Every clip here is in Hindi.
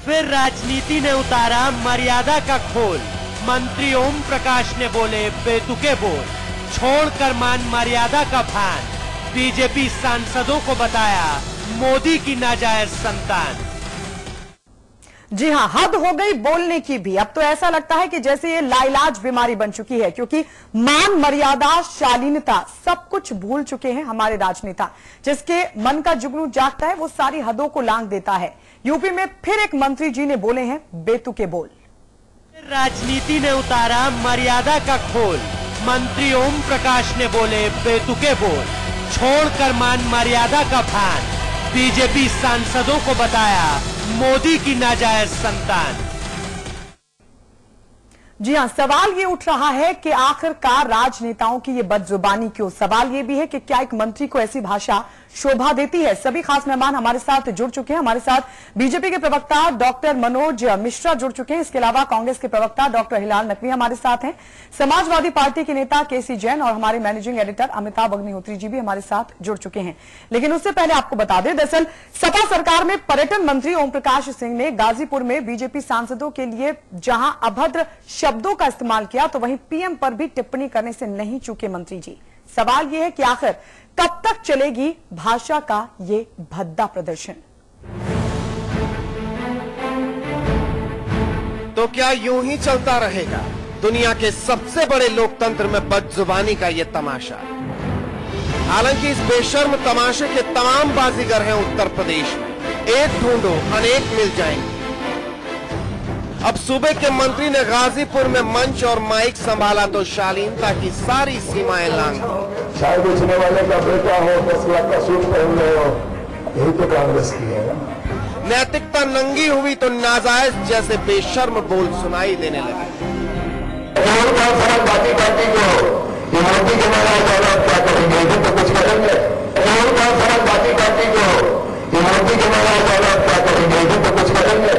फिर राजनीति ने उतारा मर्यादा का खोल। मंत्री ओम प्रकाश ने बोले बेतुके बोल, छोड़कर मान मर्यादा का भान। बीजेपी सांसदों को बताया मोदी की नाजायज संतान। जी हां, हद हो गई बोलने की भी। अब तो ऐसा लगता है कि जैसे ये लाइलाज बीमारी बन चुकी है, क्योंकि मान मर्यादा, शालीनता सब कुछ भूल चुके हैं हमारे राजनेता। जिसके मन का जुगनू जागता है वो सारी हदों को लांघ देता है। यूपी में फिर एक मंत्री जी ने बोले हैं बेतुके बोल। राजनीति ने उतारा मर्यादा का खोल। मंत्री ओम प्रकाश ने बोले बेतुके बोल, छोड़कर मान मर्यादा का भान। बीजेपी सांसदों को बताया मोदी की नाजायज संतान। जी हां, सवाल ये उठ रहा है कि आखिरकार राजनेताओं की ये बदजुबानी क्यों। सवाल ये भी है कि क्या एक मंत्री को ऐसी भाषा शोभा देती है। सभी खास मेहमान हमारे साथ जुड़ चुके हैं। हमारे साथ बीजेपी के प्रवक्ता डॉक्टर मनोज मिश्रा जुड़ चुके हैं। इसके अलावा कांग्रेस के प्रवक्ता डॉक्टर हिलाल नकवी हमारे साथ हैं। समाजवादी पार्टी के नेता केसी जैन और हमारे मैनेजिंग एडिटर अमिताभ अग्निहोत्री जी भी हमारे साथ जुड़ चुके हैं। लेकिन उससे पहले आपको बता दें, दरअसल सपा सरकार में पर्यटन मंत्री ओम प्रकाश सिंह ने गाजीपुर में बीजेपी सांसदों के लिए जहां अभद्र शब्दों का इस्तेमाल किया, तो वहीं पीएम पर भी टिप्पणी करने से नहीं चूके मंत्री जी। सवाल यह है कि आखिर कब तक चलेगी भाषा का ये भद्दा प्रदर्शन। तो क्या यूं ही चलता रहेगा दुनिया के सबसे बड़े लोकतंत्र में बदजुबानी का ये तमाशा? हालांकि इस बेशर्म तमाशे के तमाम बाजीगर हैं उत्तर प्रदेश में। एक ढूंढो अनेक मिल जाएंगे। अब सूबे के मंत्री ने गाजीपुर में मंच और माइक संभाला तो शालीनता की सारी सीमाएं लांघ दी। चाय बेचने वाले का बेटा हो, 10 लाख का सूट पहन रहे हो, यही तो कांग्रेस की है ना। नैतिकता नंगी हुई तो नाजायज जैसे बेशर्म बोल सुनाई देने लगे। पार्टी को मोदी के क्या करेंगे, तो कुछ करेंगे। पार्टी को मोदी के क्या करेंगे, तो कुछ करेंगे।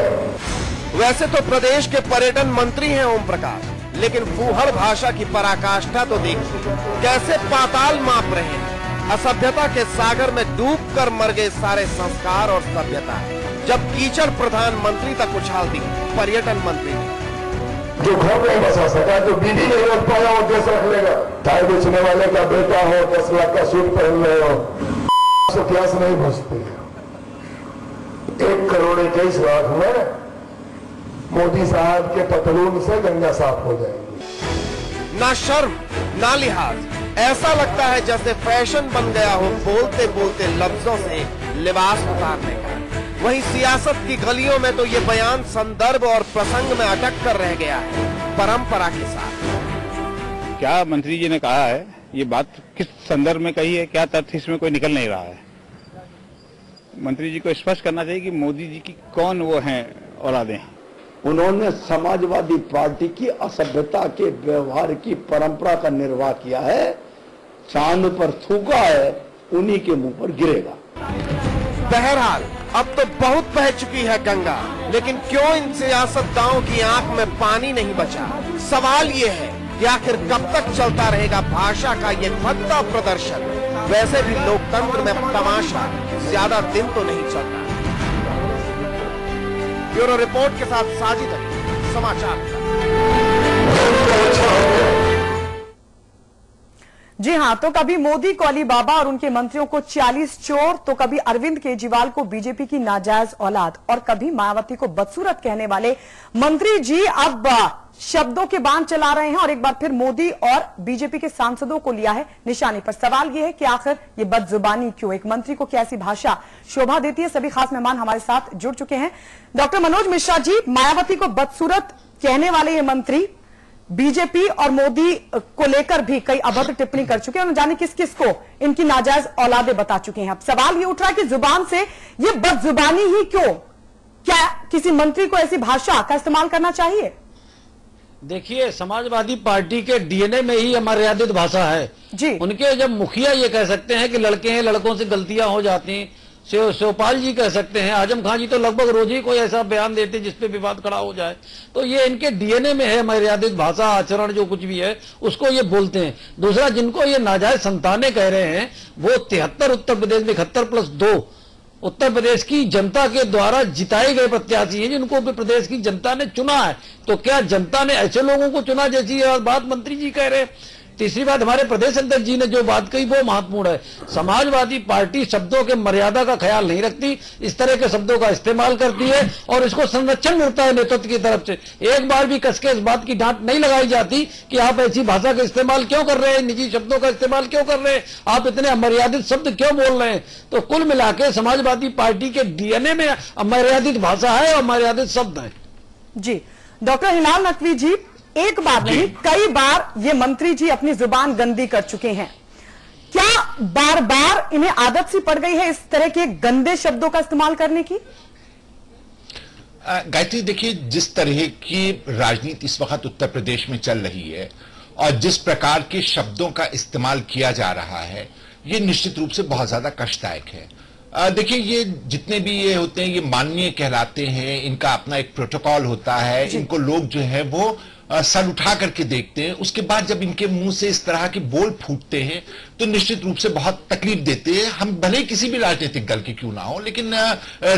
वैसे तो प्रदेश के पर्यटन मंत्री हैं ओम प्रकाश, लेकिन फूहड़ भाषा की पराकाष्ठा तो देखिए, कैसे पाताल माप रहे हैं। असभ्यता के सागर में डूबकर मर गए सारे संस्कार और सभ्यता, जब कीचड़ प्रधानमंत्री तक उछाल दी पर्यटन मंत्री ने। जो घर नहीं बसा सका, जो बीवी नहीं रख पाया, वो देश रख लेगा। चाय बेचने वाले का बेटा हो, 10 लाख का सूट पहन रहे हो, इतिहास नहीं बचती। 1 करोड़ 21 लाख में मोदी साहब के पतलून से गंगा साफ हो जाएगी। ना शर्म ना लिहाज, ऐसा लगता है जैसे फैशन बन गया हो बोलते बोलते लफ्जों से लिबास उतारने का। वहीं सियासत की गलियों में तो ये बयान संदर्भ और प्रसंग में अटक कर रह गया है, परंपरा के साथ। क्या मंत्री जी ने कहा है, ये बात किस संदर्भ में कही है, क्या तथ्य इसमें कोई निकल नहीं रहा है। मंत्री जी को स्पष्ट करना चाहिए कि मोदी जी की कौन वो हैं औलादें। उन्होंने समाजवादी पार्टी की असभ्यता के व्यवहार की परंपरा का निर्वाह किया है। चांद पर थूका है, उन्हीं के मुंह पर गिरेगा। बहरहाल अब तो बहुत बह चुकी है गंगा, लेकिन क्यों इन सियासतदानों की आंख में पानी नहीं बचा। सवाल ये है कि आखिर कब तक चलता रहेगा भाषा का ये भद्दा प्रदर्शन। वैसे भी लोकतंत्र में तमाशा ज्यादा दिन तो नहीं चलता। ब्यूरो रिपोर्ट के साथ साजिद अली, समाचार। जी हां, तो कभी मोदी को अली बाबा और उनके मंत्रियों को 40 चोर, तो कभी अरविंद केजरीवाल को बीजेपी की नाजायज औलाद, और कभी मायावती को बदसूरत कहने वाले मंत्री जी अब शब्दों के बांध चला रहे हैं और एक बार फिर मोदी और बीजेपी के सांसदों को लिया है निशाने पर। सवाल यह है कि आखिर ये बदजुबानी क्यों, एक मंत्री को कैसी भाषा शोभा देती है। सभी खास मेहमान हमारे साथ जुड़ चुके हैं। डॉक्टर मनोज मिश्रा जी, मायावती को बदसूरत कहने वाले ये मंत्री बीजेपी और मोदी को लेकर भी कई अभद्र टिप्पणी कर चुके हैं और जाने किस किस को इनकी नाजायज औलादे बता चुके हैं। अब सवाल ये उठ रहा है कि जुबान से ये बदजुबानी ही क्यों, क्या किसी मंत्री को ऐसी भाषा का इस्तेमाल करना चाहिए? देखिए, समाजवादी पार्टी के डीएनए में ही अमर्यादित भाषा है जी। उनके जब मुखिया ये कह सकते हैं कि लड़के हैं, लड़कों से गलतियां हो जाती, शिवपाल जी कह सकते हैं, आजम खान जी तो लगभग रोज ही कोई ऐसा बयान देते जिसपे विवाद खड़ा हो जाए, तो ये इनके डीएनए में है मर्यादित भाषा आचरण, जो कुछ भी है उसको ये बोलते हैं। दूसरा, जिनको ये नाजायज संतानें कह रहे हैं वो 73 उत्तर प्रदेश में 71+2 उत्तर प्रदेश की जनता के द्वारा जिताए गए प्रत्याशी हैं, जिनको प्रदेश की जनता ने चुना है। तो क्या जनता ने ऐसे लोगों को चुना जैसी बात मंत्री जी कह रहे हैं? तीसरी बात, हमारे प्रदेश अध्यक्ष जी ने जो बात कही वो महत्वपूर्ण है। समाजवादी पार्टी शब्दों के मर्यादा का ख्याल नहीं रखती, इस तरह के शब्दों का इस्तेमाल करती है और इसको संरक्षण मिलता है नेतृत्व की तरफ से। एक बार भी कसके इस बात की डांट नहीं लगाई जाती कि आप ऐसी भाषा का इस्तेमाल क्यों कर रहे हैं, निजी शब्दों का इस्तेमाल क्यों कर रहे हैं, आप इतने अमर्यादित शब्द क्यों बोल रहे हैं। तो कुल मिलाकर समाजवादी पार्टी के डीएनए में अमर्यादित भाषा है और अमर्यादित शब्द है। जी डॉक्टर हिलाल नकवी जी, एक बार नहीं कई बार ये मंत्री जी अपनी जुबान गंदी कर चुके हैं, क्या बार बार इन्हें आदत सी पड़ गई है इस तरह के गंदे शब्दों का इस्तेमाल करने की? गायत्री, देखिए, जिस तरह की राजनीति इस वक्त उत्तर प्रदेश में चल रही है और जिस प्रकार के शब्दों का इस्तेमाल किया जा रहा है, ये निश्चित रूप से बहुत ज्यादा कष्टदायक है। देखिए, ये जितने भी ये होते हैं, ये माननीय कहलाते हैं, इनका अपना एक प्रोटोकॉल होता है, इनको लोग जो है वो सर उठा करके देखते हैं। उसके बाद जब इनके मुंह से इस तरह के बोल फूटते हैं तो निश्चित रूप से बहुत तकलीफ देते हैं। हम भले किसी भी राजनीतिक दल के क्यों ना हो, लेकिन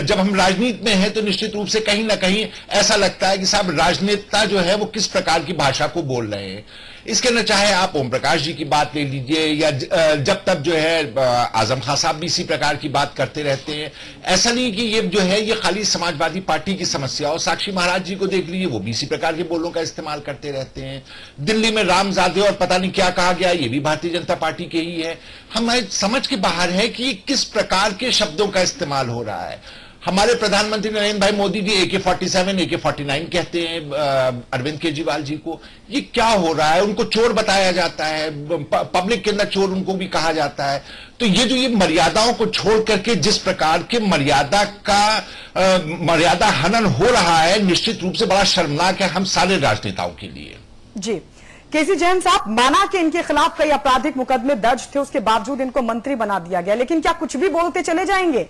जब हम राजनीति में हैं तो निश्चित रूप से कहीं ना कहीं ऐसा लगता है कि साहब राजनेता जो है वो किस प्रकार की भाषा को बोल रहे हैं। इसके न चाहे आप ओम प्रकाश जी की बात ले लीजिए या जब तक जो है आजम खान साहब भी इसी प्रकार की बात करते रहते हैं। ऐसा नहीं कि ये जो है ये खाली समाजवादी पार्टी की समस्या हो, साक्षी महाराज जी को देख लीजिए, वो भी इसी प्रकार के बोलों का इस्तेमाल करते रहते हैं। दिल्ली में रामजादे और पता नहीं क्या कहा गया, ये भी भारतीय जनता पार्टी के ही है। हमारे समझ के बाहर है कि किस प्रकार के शब्दों का इस्तेमाल हो रहा है। हमारे प्रधानमंत्री नरेंद्र भाई मोदी जी AK-47 AK-49 कहते हैं अरविंद केजरीवाल जी को। ये क्या हो रहा है? उनको चोर बताया जाता है, पब्लिक के अंदर चोर उनको भी कहा जाता है। तो ये जो ये मर्यादाओं को छोड़ करके जिस प्रकार के मर्यादा हनन हो रहा है, निश्चित रूप से बड़ा शर्मनाक है हम सारे राजनेताओं के लिए। जी केसी जैन साहब, माना कि इनके खिलाफ कई आपराधिक मुकदमे दर्ज थे, उसके बावजूद इनको मंत्री बना दिया गया, लेकिन क्या कुछ भी बोलते चले जाएंगे?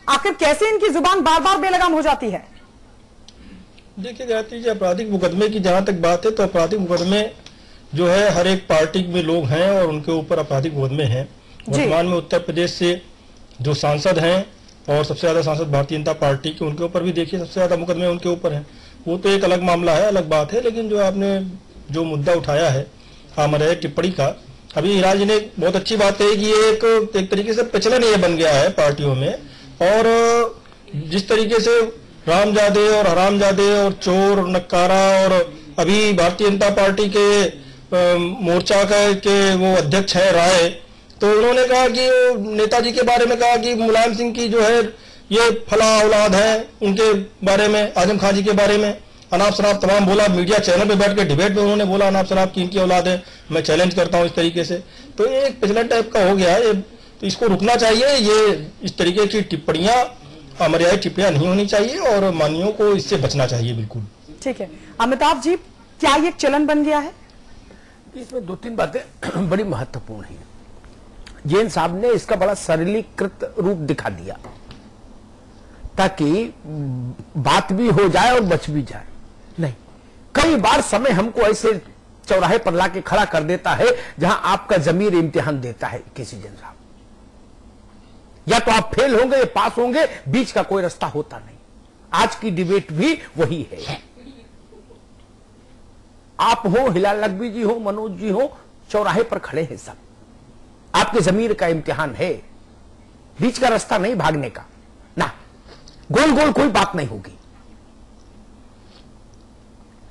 आखिर कैसे इनकी जुबान बार बार बेलगाम हो जाती है? देखिए गायत्री जी, आपराधिक मुकदमे की जहां तक बात है तो आपराधिक मुकदमे जो है हर एक पार्टी में लोग हैं और उनके ऊपर आपराधिक मुकदमे हैं। वर्तमान में उत्तर प्रदेश से जो सांसद हैं और सबसे ज्यादा सांसद भारतीय जनता पार्टी के, उनके ऊपर भी देखिए सबसे ज्यादा मुकदमे उनके ऊपर हैं। वो तो एक अलग मामला है, अलग बात है। लेकिन जो आपने जो मुद्दा उठाया है हमारे टिप्पणी का, अभी हिलाल जी ने बहुत अच्छी बात है कि ये एक तरीके से प्रचलन ये बन गया है पार्टियों में। और जिस तरीके से रामजादे और हरामजादे और चोर नक्कारा, और अभी भारतीय जनता पार्टी के मोर्चा के वो अध्यक्ष है राय, तो उन्होंने कहा कि नेताजी के बारे में कहा कि मुलायम सिंह की जो है ये फला औलाद है, उनके बारे में, आजम खान जी के बारे में अनाप शनाप तमाम बोला। मीडिया चैनल पे बैठ के डिबेट में उन्होंने बोला अनाप शनाप की इनकी औलाद है, मैं चैलेंज करता हूं इस तरीके से। तो ये एक पिछला टाइप का हो गया है, तो इसको रुकना चाहिए। ये इस तरीके की टिप्पणियां अमर्यादित टिप्पणियां नहीं होनी चाहिए और माननीयों को इससे बचना चाहिए। बिल्कुल ठीक है। अमिताभ जी, क्या ये चलन बन गया है? इसमें दो तीन बातें बड़ी महत्वपूर्ण हैं। जैन साहब ने इसका बड़ा सरलीकृत रूप दिखा दिया ताकि बात भी हो जाए और बच भी जाए। नहीं, कई बार समय हमको ऐसे चौराहे पर लाके खड़ा कर देता है जहां आपका जमीर इम्तिहान देता है। केसी जैन साहब, या तो आप फेल होंगे या पास होंगे, बीच का कोई रास्ता होता नहीं। आज की डिबेट भी वही है। आप हो, हिलाल नकवी जी हो, मनोज जी हो, चौराहे पर खड़े हैं सब, आपके जमीर का इम्तिहान है, बीच का रास्ता नहीं भागने का ना, गोल गोल कोई बात नहीं होगी।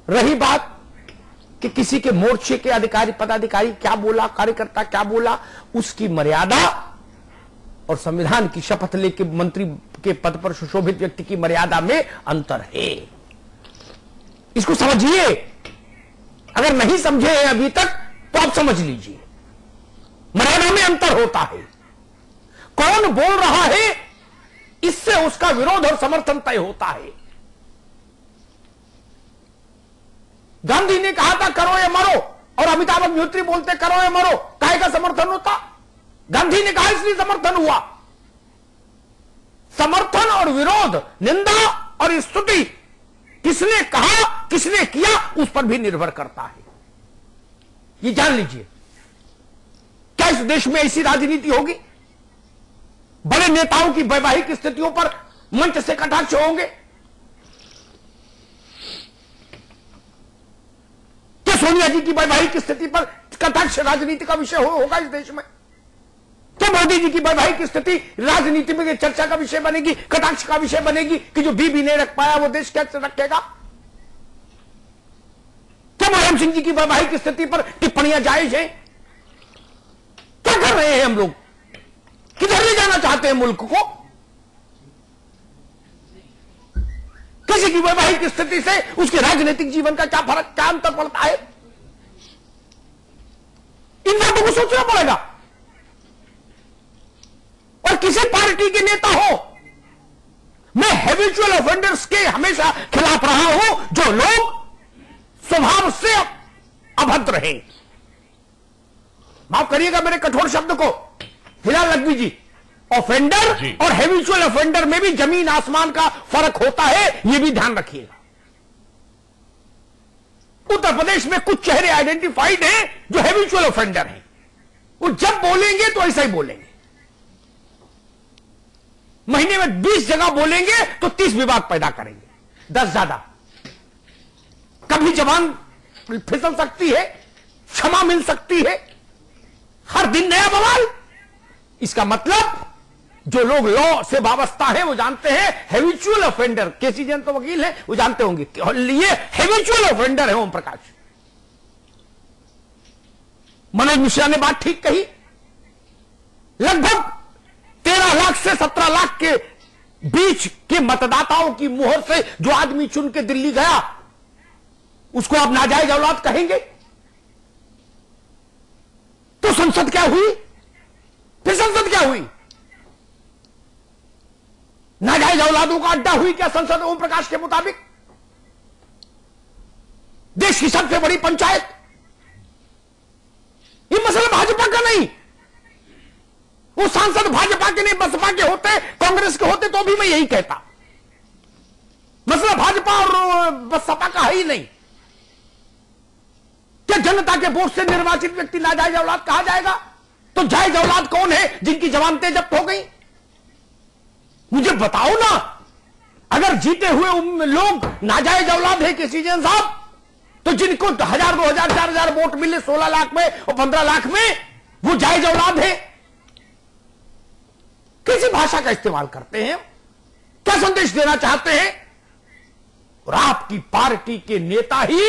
रही बात कि किसी के मोर्चे के अधिकारी पदाधिकारी क्या बोला, कार्यकर्ता क्या बोला, उसकी मर्यादा और संविधान की शपथ लेके मंत्री के पद पर सुशोभित व्यक्ति की मर्यादा में अंतर है। इसको समझिए। अगर नहीं समझे हैं अभी तक तो आप समझ लीजिए, मर्यादा में अंतर होता है। कौन बोल रहा है इससे उसका विरोध और समर्थन तय होता है। गांधी ने कहा था करो या मरो, और अमिताभ अग्निहोत्री बोलते करो या मरो, काहे का समर्थन होता? गांधी ने कहा इसलिए समर्थन हुआ। समर्थन और विरोध, निंदा और स्तुति किसने कहा, किसने किया, उस पर भी निर्भर करता है। ये जान लीजिए। क्या इस देश में ऐसी राजनीति होगी? बड़े नेताओं की वैवाहिक स्थितियों पर मंच से कटाक्ष होंगे? क्या सोनिया जी की वैवाहिक स्थिति पर कटाक्ष राजनीति का विषय होगा इस देश में? क्या मोदी जी की वैवाहिक स्थिति राजनीति में चर्चा का विषय बनेगी, कटाक्ष का विषय बनेगी कि जो बीबी नहीं रख पाया वो देश कैसे रखेगा? क्या मुलायम सिंह जी की वैवाहिक स्थिति पर टिप्पणियां जायज हैं? क्या कर रहे हैं हम लोग? किधर ले जाना चाहते हैं मुल्क को? किसी की वैवाहिक स्थिति से उसके राजनीतिक जीवन का क्या फर्क, क्या अंतर पड़ता है? इन बातों को सोचना पड़ेगा। और किसी पार्टी के नेता हो, मैं हैबिचुअल ऑफेंडर्स के हमेशा खिलाफ रहा हूं, जो लोग स्वभाव से अभद्र हैं। माफ करिएगा मेरे कठोर शब्द को, हिलाल लखवी जी, ऑफेंडर और हैबिचुअल ऑफेंडर में भी जमीन आसमान का फर्क होता है, यह भी ध्यान रखिएगा। उत्तर प्रदेश में कुछ चेहरे आइडेंटिफाइड हैं जो हैबिचुअल ऑफेंडर हैं। वो जब बोलेंगे तो ऐसा ही बोलेंगे, महीने में 20 जगह बोलेंगे तो 30 विवाद पैदा करेंगे, 10 ज्यादा। कभी जबान फिसल सकती है, क्षमा मिल सकती है, हर दिन नया बवाल। इसका मतलब जो लोग लॉ से वाबस्ता है वो जानते हैं हैबिचुअल ऑफेंडर, केसी जैन तो वकील है, वो जानते होंगे ये हैबिचुअल ऑफेंडर है ओम प्रकाश। मनोज मिश्रा ने बात ठीक कही। लगभग 13 लाख से 17 लाख के बीच के मतदाताओं की मुहर से जो आदमी चुन के दिल्ली गया, उसको आप नाजायज औलाद कहेंगे? तो संसद क्या हुई? फिर संसद क्या हुई? नाजायज औलादों का अड्डा हुई क्या संसद ओम प्रकाश के मुताबिक? देश की सबसे बड़ी पंचायत। ये मसला भाजपा का नहीं, वो सांसद भाजपा के नहीं, बसपा के होते, कांग्रेस के होते तो भी मैं यही कहता। मसला भाजपा और बसपा का है ही नहीं। क्या जनता के वोट से निर्वाचित व्यक्ति नाजायज औलाद कहा जाएगा? तो जायज औलाद कौन है जिनकी जमानतें जब्त हो गई? मुझे बताओ ना। अगर जीते हुए लोग नाजायज औलाद है किसी जैन साहब, तो जिनको 1000, 2000, 4000 वोट मिले 16 लाख में और 15 लाख में, वो जायज औलाद है? कैसी भाषा का इस्तेमाल करते हैं? क्या संदेश देना चाहते हैं? और आपकी पार्टी के नेता ही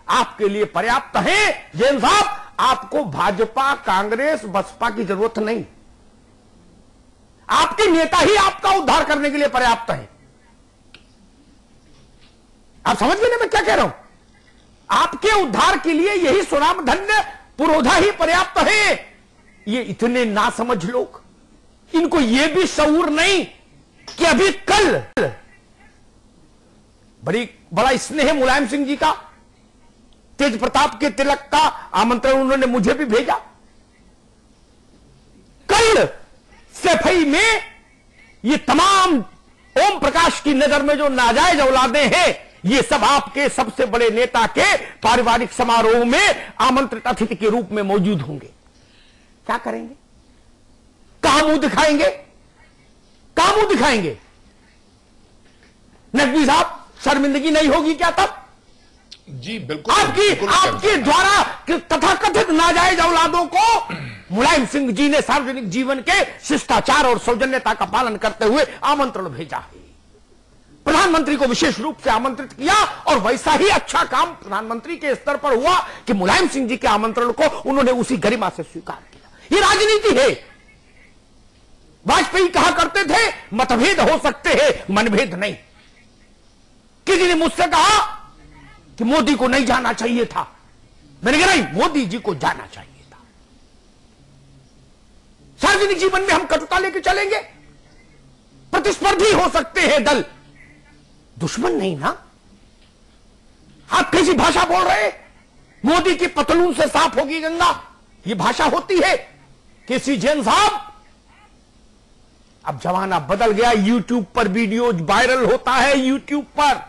आपके लिए पर्याप्त हैं। जैन साहब, आपको भाजपा, कांग्रेस, बसपा की जरूरत नहीं। आपके नेता ही आपका उद्धार करने के लिए पर्याप्त है। आप समझ गए ना मैं क्या कह रहा हूं? आपके उद्धार के लिए यही सुनाम धन्य पुरोधा ही पर्याप्त है। ये इतने नासमझ लोग, इनको यह भी शऊर नहीं कि अभी कल बड़ा स्नेह मुलायम सिंह जी का, तेज प्रताप के तिलक का आमंत्रण उन्होंने मुझे भी भेजा। कल सफाई में ये तमाम ओम प्रकाश की नजर में जो नाजायज औलादें हैं, ये सब आपके सबसे बड़े नेता के पारिवारिक समारोह में आमंत्रित अतिथि के रूप में मौजूद होंगे। क्या करेंगे? कहां मुंह दिखाएंगे? कहां मुंह दिखाएंगे? नकवी साहब, शर्मिंदगी नहीं होगी क्या तब? जी बिल्कुल। आपके द्वारा तथाकथित नाजायज औलादों को मुलायम सिंह जी ने सार्वजनिक जीवन के शिष्टाचार और सौजन्यता का पालन करते हुए आमंत्रण भेजा है। प्रधानमंत्री को विशेष रूप से आमंत्रित किया और वैसा ही अच्छा काम प्रधानमंत्री के स्तर पर हुआ कि मुलायम सिंह जी के आमंत्रण को उन्होंने उसी गरिमा से स्वीकार किया। ये राजनीति है। वाजपेयी कहा करते थे, मतभेद हो सकते हैं, मनभेद नहीं। किसी ने मुझसे कहा कि मोदी को नहीं जाना चाहिए था। मैंने कहा नहीं, मोदी जी को जाना चाहिए था। सार्वजनिक जीवन में हम कटुता लेके चलेंगे? प्रतिस्पर्धी हो सकते हैं दल, दुश्मन नहीं ना। आप कैसी भाषा बोल रहे हैं? मोदी की पतलून से साफ होगी गंगा, ये भाषा होती है? केसी जैन साहब, अब जमाना बदल गया। यूट्यूब पर वीडियो वायरल होता है। यूट्यूब पर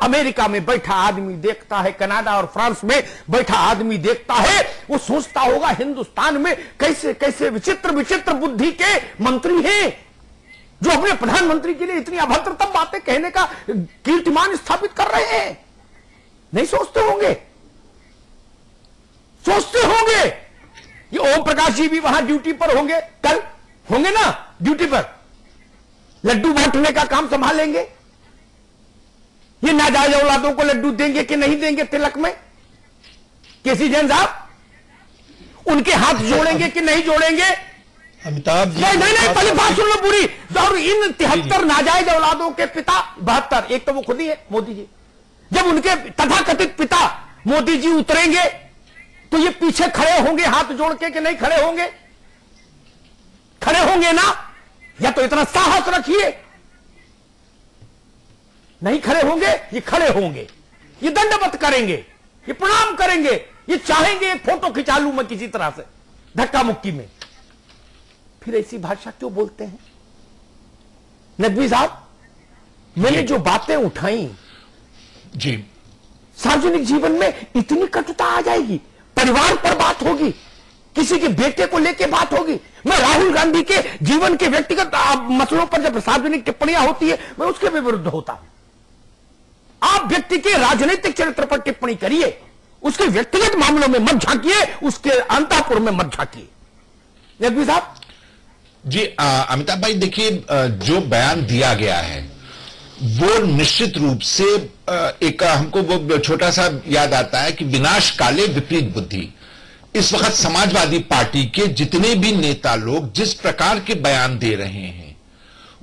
अमेरिका में बैठा आदमी देखता है, कनाडा और फ्रांस में बैठा आदमी देखता है, वो सोचता होगा हिंदुस्तान में कैसे कैसे विचित्र विचित्र बुद्धि के मंत्री हैं। जो अपने प्रधानमंत्री के लिए इतनी अभद्रतम बातें कहने का कीर्तिमान स्थापित कर रहे हैं? नहीं सोचते होंगे? सोचते होंगे। ये ओम प्रकाश जी भी वहां ड्यूटी पर होंगे, कल होंगे ना ड्यूटी पर, लड्डू बांटने का काम संभालेंगे। ये नाजायज औलादों को लड्डू देंगे कि नहीं देंगे तिलक में? केसी जैन साहब उनके हाथ जोड़ेंगे कि नहीं जोड़ेंगे? अमिताभ जी नहीं, पहले बात सुन लो पूरी। और इन 73 नाजायज औलादों के पिता 72, एक तो वो खुद ही है मोदी जी। जब उनके तथाकथित पिता मोदी जी उतरेंगे तो ये पीछे खड़े होंगे हाथ जोड़ के कि नहीं खड़े होंगे? खड़े होंगे ना? या तो इतना साहस रखिए। नहीं खड़े होंगे? ये खड़े होंगे, ये दंडवत करेंगे, ये प्रणाम करेंगे, ये चाहेंगे एक फोटो खिंचा लूं मैं किसी तरह से धक्का मुक्की में। फिर ऐसी भाषा क्यों बोलते हैं? नकवी साहब, मैंने जो बातें उठाई जी, सार्वजनिक जीवन में इतनी कटुता आ जाएगी, परिवार पर बात होगी, किसी के बेटे को लेकर बात होगी। मैं राहुल गांधी के जीवन के व्यक्तिगत मसलों पर जब सार्वजनिक टिप्पणियां होती है मैं उसके भी विरुद्ध होता हूं। आप व्यक्ति के राजनीतिक चरित्र पर टिप्पणी करिए, उसके व्यक्तिगत मामलों में मत झांकिए, उसके अंतःपुर में मत झांकिए। नकवी साहब जी, अमिताभ भाई देखिए, जो बयान दिया गया है वो निश्चित रूप से एक हमको वो छोटा सा याद आता है कि विनाश काले विपरीत बुद्धि। इस वक्त समाजवादी पार्टी के जितने भी नेता लोग जिस प्रकार के बयान दे रहे हैं,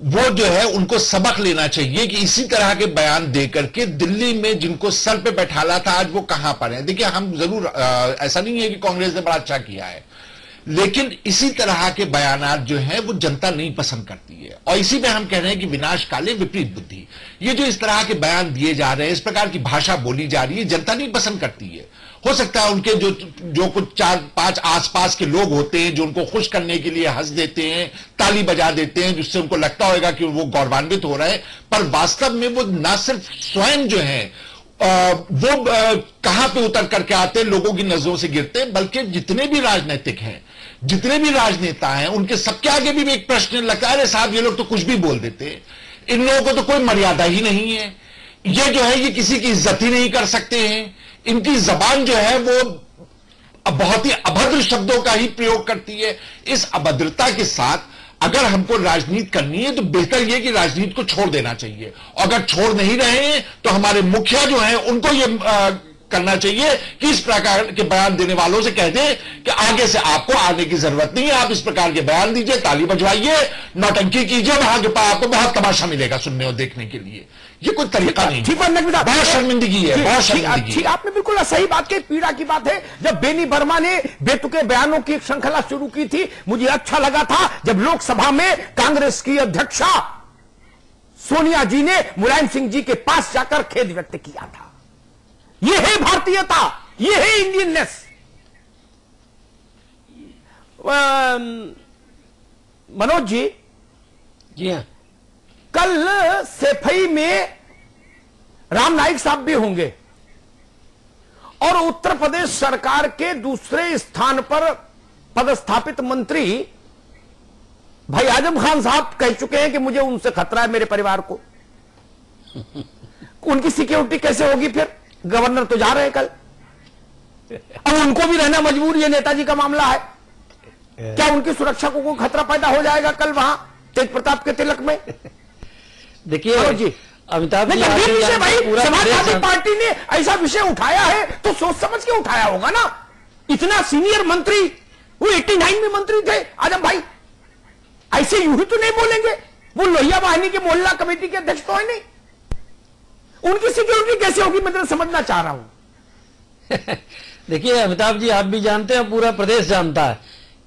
वो जो है उनको सबक लेना चाहिए कि इसी तरह के बयान देकर के दिल्ली में जिनको सर पे बैठाला था आज वो कहां पर है। देखिए, हम जरूर ऐसा नहीं है कि कांग्रेस ने बड़ा अच्छा किया है, लेकिन इसी तरह के बयानात जो हैं वो जनता नहीं पसंद करती है। और इसी में हम कह रहे हैं कि विनाश काले विपरीत बुद्धि। ये जो इस तरह के बयान दिए जा रहे हैं, इस प्रकार की भाषा बोली जा रही है, जनता नहीं पसंद करती है। हो सकता है उनके जो कुछ 4-5 आसपास के लोग होते हैं जो उनको खुश करने के लिए हंस देते हैं, ताली बजा देते हैं, जिससे उनको लगता होगा कि वो गौरवान्वित हो रहे हैं, पर वास्तव में वो ना सिर्फ स्वयं जो है वो कहां पे उतर करके आते हैं, लोगों की नजरों से गिरते हैं, बल्कि जितने भी राजनीतिक हैं, जितने भी राजनेता हैं, उनके सबके आगे भी एक प्रश्न लगता है, अरे साहब ये लोग तो कुछ भी बोल देते हैं, इन लोगों को तो कोई मर्यादा ही नहीं है, ये जो है ये किसी की इज्जत ही नहीं कर सकते हैं, इनकी जबान जो है वो बहुत ही अभद्र शब्दों का ही प्रयोग करती है। इस अभद्रता के साथ अगर हमको राजनीति करनी है तो बेहतर यह कि राजनीति को छोड़ देना चाहिए। अगर छोड़ नहीं रहे हैं तो हमारे मुखिया जो हैं उनको ये करना चाहिए कि इस प्रकार के बयान देने वालों से कह दें कि आगे से आपको आने की जरूरत नहीं है, आप इस प्रकार के बयान दीजिए, ताली बजवाइए, नौटंकी कीजिए, वहां के पास आपको बहुत तमाशा मिलेगा सुनने और देखने के लिए। ये कोई तरीका नहीं, बहुत शर्मिंदगी है, बहुत शर्मिंदगी। आपने बिल्कुल सही बात की, पीड़ा की बात है। जब बेनी वर्मा ने बेतुके बयानों की एक श्रृंखला शुरू की थी, मुझे अच्छा लगा था जब लोकसभा में कांग्रेस की अध्यक्षा सोनिया जी ने मुलायम सिंह जी के पास जाकर खेद व्यक्त किया था। यह है भारतीयता, यह है इंडियननेस। मनोज जी, जी हाँ, कल सेफई में राम नाईक साहब भी होंगे और उत्तर प्रदेश सरकार के दूसरे स्थान पर पदस्थापित मंत्री भाई आजम खान साहब कह चुके हैं कि मुझे उनसे खतरा है, मेरे परिवार को। उनकी सिक्योरिटी कैसे होगी? फिर गवर्नर तो जा रहे हैं कल, अब उनको भी रहना मजबूर, ये नेताजी का मामला है। क्या उनकी सुरक्षा को कोई खतरा पैदा हो जाएगा कल वहां तेज प्रताप के तिलक में? देखिए जी, अमिताभ जी, भाई समाजवादी पार्टी ने ऐसा विषय उठाया है तो सोच समझ के उठाया होगा ना। इतना सीनियर मंत्री, वो 89 में मंत्री थे आजम भाई, ऐसे यूं ही तो नहीं बोलेंगे। वो लोहिया वाहिनी के मोहल्ला कमेटी के अध्यक्ष तो है नहीं, उनकी सिक्योरिटी कैसे होगी मैं तो समझना चाह रहा हूं। देखिए अमिताभ जी, आप भी जानते हैं, पूरा प्रदेश जानता है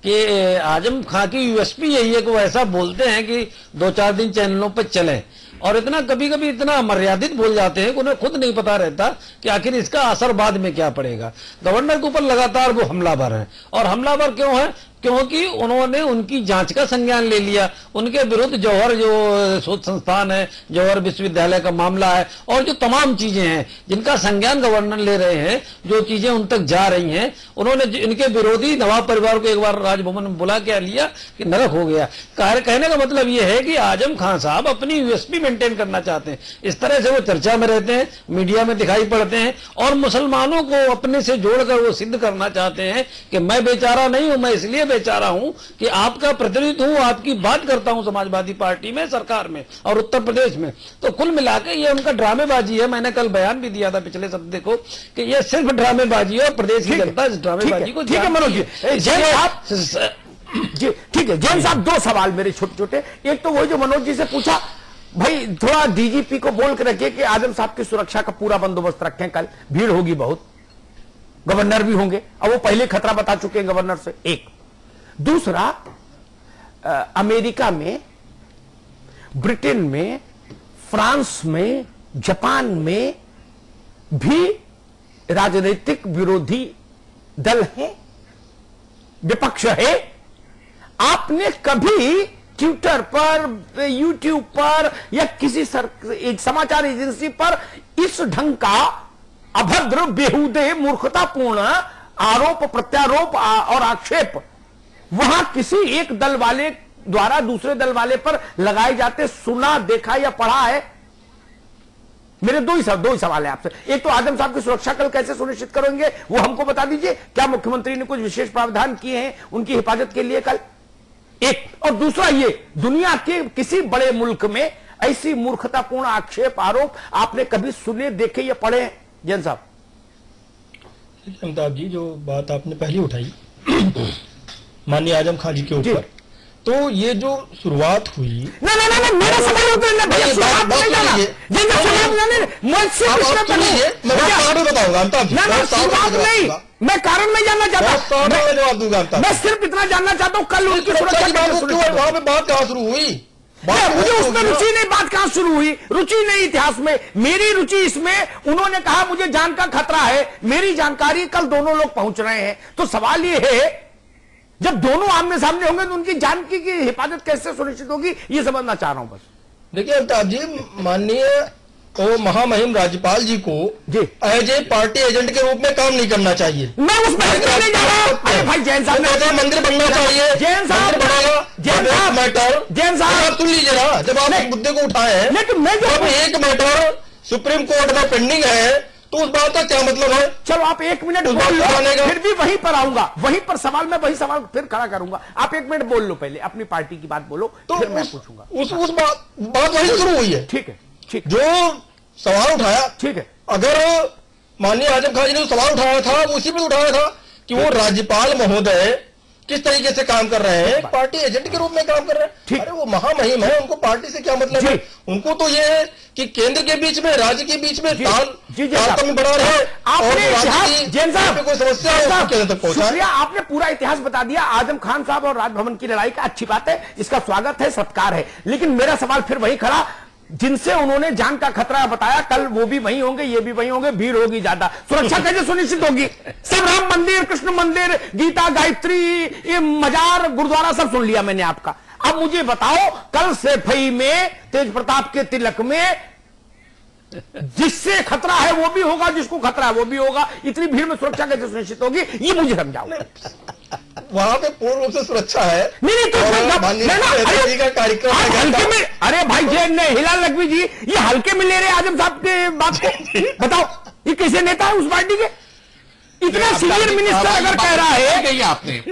कि आजम खां की यूएसपी यही है कि वो ऐसा बोलते हैं कि 2-4 दिन चैनलों पर चले, और इतना कभी कभी इतना मर्यादित बोल जाते हैं कि उन्हें खुद नहीं पता रहता कि आखिर इसका असर बाद में क्या पड़ेगा। गवर्नर के ऊपर लगातार वो हमलावर है, और हमलावर क्यों है? क्योंकि उन्होंने उनकी जांच का संज्ञान ले लिया। उनके विरुद्ध जौहर जो शोध संस्थान है, जौहर विश्वविद्यालय का मामला है, और जो तमाम चीजें हैं जिनका संज्ञान गवर्नर ले रहे हैं, जो चीजें उन तक जा रही हैं, उन्होंने इनके विरोधी नवाब परिवार को एक बार राजभवन में बुला के लिया कि नरक हो गया। कहने का मतलब यह है कि आजम खान साहब अपनी यूएसपी मेंटेन करना चाहते हैं। इस तरह से वो चर्चा में रहते हैं, मीडिया में दिखाई पड़ते हैं, और मुसलमानों को अपने से जोड़कर वो सिद्ध करना चाहते हैं कि मैं बेचारा नहीं हूं, मैं इसलिए बेचारा हूं कि आपका प्रतिनिधि हूं, आपकी बात करता हूं समाजवादी पार्टी में, सरकार में और उत्तर प्रदेश में। तो कुल मिलाकर ये उनका ड्रामेबाजी है। मैंने कल बयान भी दिया था पिछले सप्ताह को कि ये सिर्फ ड्रामेबाजी है और प्रदेश की जनता इस ड्रामेबाजी को। ठीक है मनोज जी, ठीक है जैन साहब, दो सवाल मेरे छोटे छोटे। एक तो वही जो मनोज जी से पूछा, भाई थोड़ा डीजीपी को बोल के रखिए कि आजम साहब की सुरक्षा का पूरा बंदोबस्त रखें, कल भीड़ होगी बहुत, गवर्नर भी होंगे और वो पहले खतरा बता चुके हैं गवर्नर से। एक दूसरा, अमेरिका में, ब्रिटेन में, फ्रांस में, जापान में भी राजनीतिक विरोधी दल है, विपक्ष है। आपने कभी ट्विटर पर, यूट्यूब पर या किसी एक समाचार एजेंसी पर इस ढंग का अभद्र, बेहुदे, मूर्खतापूर्ण आरोप, प्रत्यारोप और आक्षेप वहां किसी एक दल वाले द्वारा दूसरे दल वाले पर लगाए जाते सुना, देखा या पढ़ा है? मेरे दो ही सवाल है आपसे। एक तो आजम साहब की सुरक्षा कल कैसे सुनिश्चित करेंगे वो हमको बता दीजिए। क्या मुख्यमंत्री ने कुछ विशेष प्रावधान किए हैं उनकी हिफाजत के लिए कल? एक, और दूसरा ये, दुनिया के किसी बड़े मुल्क में ऐसी मूर्खतापूर्ण आक्षेप, आरोप आपने कभी सुने, देखे या पढ़े हैं जैन साहब? अमिताभ जी, जो बात आपने पहले उठाई माननीय आजम खान जी के ऊपर, तो ये जो शुरुआत हुई, ना मेरा सवाल बताऊंगा। मैं कारण में जानना चाहता हूं, जवाब दूंगा। मैं सिर्फ इतना जानना चाहता हूं कल उनकी सुरक्षा वहां पे बात कहां शुरू हुई? मुझे उसमें रुचि नहीं, बात कहां शुरू हुई? रुचि नहीं इतिहास में, मेरी रुचि इसमें, उन्होंने कहा मुझे जान का खतरा है, मेरी जानकारी, कल दोनों लोग पहुंच रहे हैं। तो सवाल ये है, जब दोनों आमने सामने होंगे तो उनकी जान की हिफाजत कैसे सुनिश्चित होगी, ये समझना चाह रहा हूं बस। देखिए अमिताभ जी, माननीय महामहिम राज्यपाल जी को एज ए पार्टी एजेंट के रूप में काम नहीं करना चाहिए। मैं उस भाई जैन साहब मंदिर बनना चाहिए, जैन साहब मैटर, जैन साहब सुन लीजिए ना, जब आप एक मुद्दे को उठाए हैं, जब एक मैटर सुप्रीम कोर्ट में पेंडिंग है तो उस बात का क्या मतलब है? चलो आप एक मिनट बोल लो, फिर भी वहीं पर आऊंगा, वहीं पर सवाल, मैं वही सवाल फिर खड़ा करूंगा। आप एक मिनट बोल लो, पहले अपनी पार्टी की बात बोलो, तो फिर मैं पूछूंगा। उस बात वही शुरू हुई है। ठीक है, ठीक, जो सवाल उठाया, ठीक है, अगर माननीय आजम खान जी ने सवाल उठाया था, वो उसी पे उठाया था कि वो राज्यपाल महोदय किस तरीके से काम कर रहे हैं, पार्टी एजेंट के रूप में काम कर रहे हैं। अरे वो महामहिम है, उनको पार्टी से क्या मतलब है? उनको तो ये है कि केंद्र के बीच में, राज्य के बीच में तालमेल बढ़ा रहे हैं। आपने कोई समस्या है केंद्र तक पहुंचा। आपने पूरा इतिहास बता दिया आजम खान साहब और राजभवन की लड़ाई का। अच्छी बात है, इसका स्वागत है, सत्कार है। लेकिन मेरा सवाल फिर वही खड़ा, जिनसे उन्होंने जान का खतरा बताया, कल वो भी वहीं होंगे, ये भी वहीं होंगे, भीड़ होगी ज्यादा, सुरक्षा कैसे सुनिश्चित होगी? सब राम मंदिर, कृष्ण मंदिर, गीता, गायत्री, ये मजार, गुरुद्वारा सब सुन लिया मैंने आपका। अब मुझे बताओ, कल सैफई में, तेज प्रताप के तिलक में जिससे खतरा है वो भी होगा, जिसको खतरा है वो भी होगा, इतनी भीड़ में सुरक्षा कैसे सुनिश्चित होगी, ये मुझे समझाओ। वहां पे पूर्ण रूप से सुरक्षा है। नहीं तो कार्यक्रम हल्के में, अरे भाई जैन ने, हिलाल लखवी जी, ये हल्के में ले रहे आजम साहब के बात को। बताओ ये कैसे नेता है उस पार्टी के? इतना सीनियर मिनिस्टर अगर कह रहा है, आपने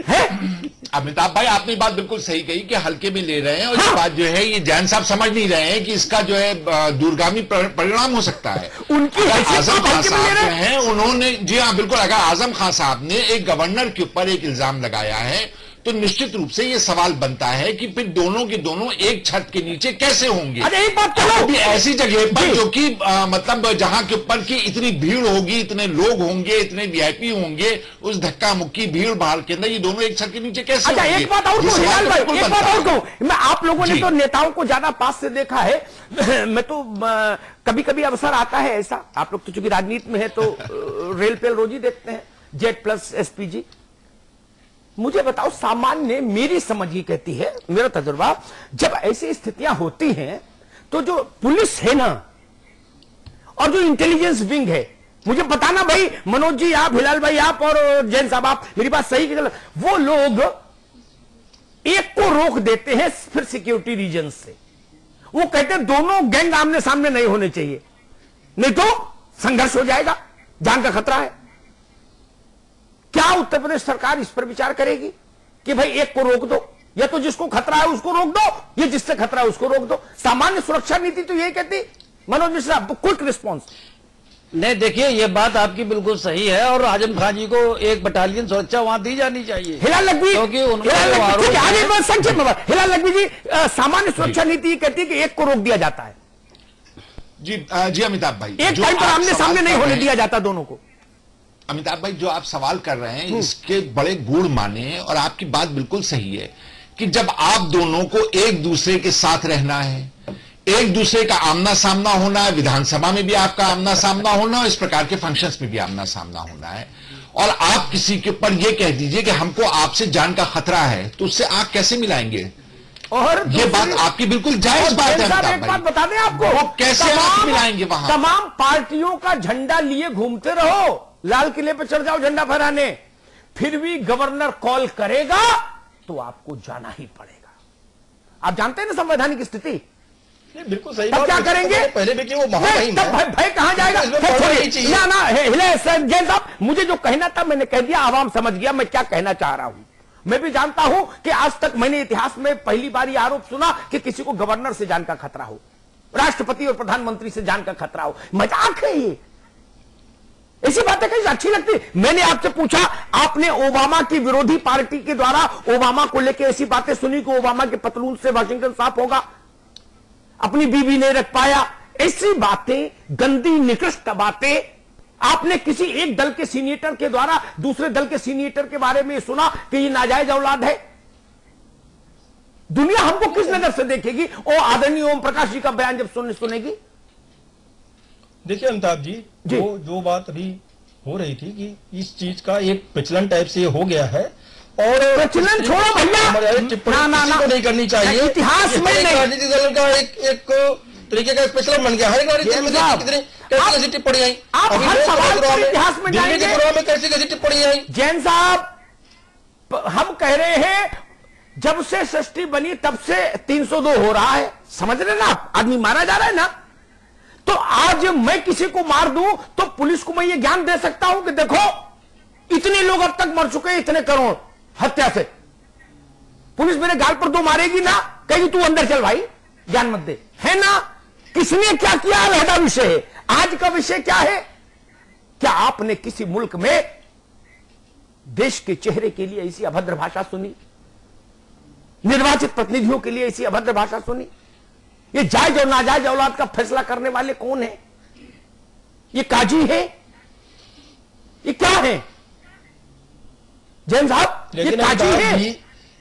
अमिताभ भाई, आपने बात बिल्कुल सही कही कि हल्के में ले रहे हैं, और ये बात जो है, ये जैन साहब समझ नहीं रहे हैं कि इसका जो है दूरगामी परिणाम हो सकता है। उनकी आजम खान साहब जो है, उन्होंने, जी हाँ बिल्कुल, अगर आजम खान साहब ने एक गवर्नर के ऊपर एक इल्जाम लगाया है तो निश्चित रूप से ये सवाल बनता है कि फिर दोनों के दोनों एक छत के नीचे कैसे होंगे। अरे एक बात कहो, ऐसी जगह पर जो कि मतलब जहां के ऊपर की इतनी भीड़ होगी, इतने लोग होंगे, इतने वीआईपी होंगे, उस धक्का मुक्की भीड़ भाड़ के अंदर ये दोनों एक छत के नीचे कैसे होंगे? एक बात और कहूं, एक बात और कहूं, मैं आप लोगों ने तो नेताओं को ज्यादा पास से देखा है, मैं तो कभी कभी अवसर आता है ऐसा, आप लोग तो चूंकि राजनीति में है तो रेल पेल रोज ही देखते हैं, जेड प्लस एसपीजी, मुझे बताओ, सामान्य मेरी समझ ये कहती है, मेरा तजुर्बा, जब ऐसी स्थितियां होती हैं तो जो पुलिस है ना और जो इंटेलिजेंस विंग है, मुझे बताना भाई, मनोज जी आप, हिलाल भाई आप और जैन साहब आप, मेरी बात सही कि गलत, वो लोग एक को रोक देते हैं फिर सिक्योरिटी रीजन से, वो कहते हैं दोनों गैंग आमने सामने नहीं होने चाहिए, नहीं तो संघर्ष हो जाएगा, जान का खतरा है। क्या उत्तर प्रदेश सरकार इस पर विचार करेगी कि भाई एक को रोक दो, या तो जिसको खतरा है उसको रोक दो, या जिससे खतरा है उसको रोक दो? सामान्य सुरक्षा नीति तो यही कहती। Manoj Mishra, quick response. नहीं, देखिए ये बात आपकी बिल्कुल सही है, और आजम खान जी को एक बटालियन सुरक्षा वहां दी जानी चाहिए। हिलाल लखवी, क्योंकि संक्षेप में हिलाल लखवी जी, सामान्य सुरक्षा नीति कहती है कि एक को रोक दिया जाता है। जी अमिताभ भाई, एक टाइम पर आमने सामने नहीं होने दिया जाता दोनों को। अमिताभ भाई, जो आप सवाल कर रहे हैं इसके बड़े गूढ़ माने हैं, और आपकी बात बिल्कुल सही है कि जब आप दोनों को एक दूसरे के साथ रहना है, एक दूसरे का आमना सामना होना है, विधानसभा में भी आपका आमना सामना होना है, इस प्रकार के फंक्शंस में भी आमना सामना होना है, और आप किसी के ऊपर यह कह दीजिए कि हमको आपसे जान का खतरा है, तो उससे आंख कैसे मिलाएंगे? और ये बात आपकी बिल्कुल जायज बात है। एक बात बता दें आपको, वो कैसे आंख मिलाएंगे? वहां तमाम पार्टियों का झंडा लिए घूमते रहो, लाल किले पर चढ़ जाओ झंडा फहराने, फिर भी गवर्नर कॉल करेगा तो आपको जाना ही पड़ेगा। आप जानते हैं ना संवैधानिक स्थिति। बिल्कुल सही बात। क्या करेंगे? पहले भी कि वो महामहिम है, भाई कहां जाएगा? ना जैन साहब, मुझे जो कहना था मैंने कह दिया, आवाम समझ गया मैं क्या कहना चाह रहा हूं। मैं भी जानता हूं कि आज तक मैंने इतिहास में पहली बार ये आरोप सुना कि किसी को गवर्नर से जान का खतरा हो, राष्ट्रपति और प्रधानमंत्री से जान का खतरा हो। मजाक है ये, ऐसी बातें कहीं अच्छी लगती। मैंने आपसे पूछा, आपने ओबामा की विरोधी पार्टी के द्वारा ओबामा को लेकर ऐसी बातें सुनी कि ओबामा के पतलून से वाशिंगटन साफ होगा, अपनी बीवी नहीं रख पाया, ऐसी बातें, गंदी निकृष्ट बातें आपने किसी एक दल के सीनियर के द्वारा दूसरे दल के सीनियर के बारे में सुना कि ये नाजायज औलाद है? दुनिया हमको किस नजर से देखेगी? ओ आदरणीय ओम प्रकाश जी का बयान जब सुनेगी। देखिए अमिताभ जी, जो बात अभी हो रही थी कि इस चीज का एक प्रचलन टाइप से हो गया है, और प्रचलन छोड़ो भैया, टिप्पणी नहीं करनी चाहिए। इतिहास में राजनीतिक दल का एक तरीके का प्रचलन बन गया है। कैसी टिप्पणी आई इतिहास में कैसी कैसी टिप्पणी आई? जैन साहब, हम कह रहे हैं जब से सृष्टि बनी तब से 302 हो रहा है, समझ रहे ना आप? आदमी मारा जा रहा है ना, तो आज मैं किसी को मार दूं तो पुलिस को मैं ये ज्ञान दे सकता हूं कि देखो इतने लोग अब तक मर चुके हैं, इतने करोड़ हत्या से। पुलिस मेरे गाल पर दो मारेगी ना, कहेगी तू अंदर चल भाई, ज्ञान मत दे, है ना? किसने क्या किया अलग विषय है। आज का विषय क्या है? क्या आपने किसी मुल्क में देश के चेहरे के लिए ऐसी अभद्र भाषा सुनी? निर्वाचित प्रतिनिधियों के लिए ऐसी अभद्र भाषा सुनी? ये जायज और नाजायज औलाद का फैसला करने वाले कौन है? ये काजी है? ये क्या है जैन साहब? ये काजी है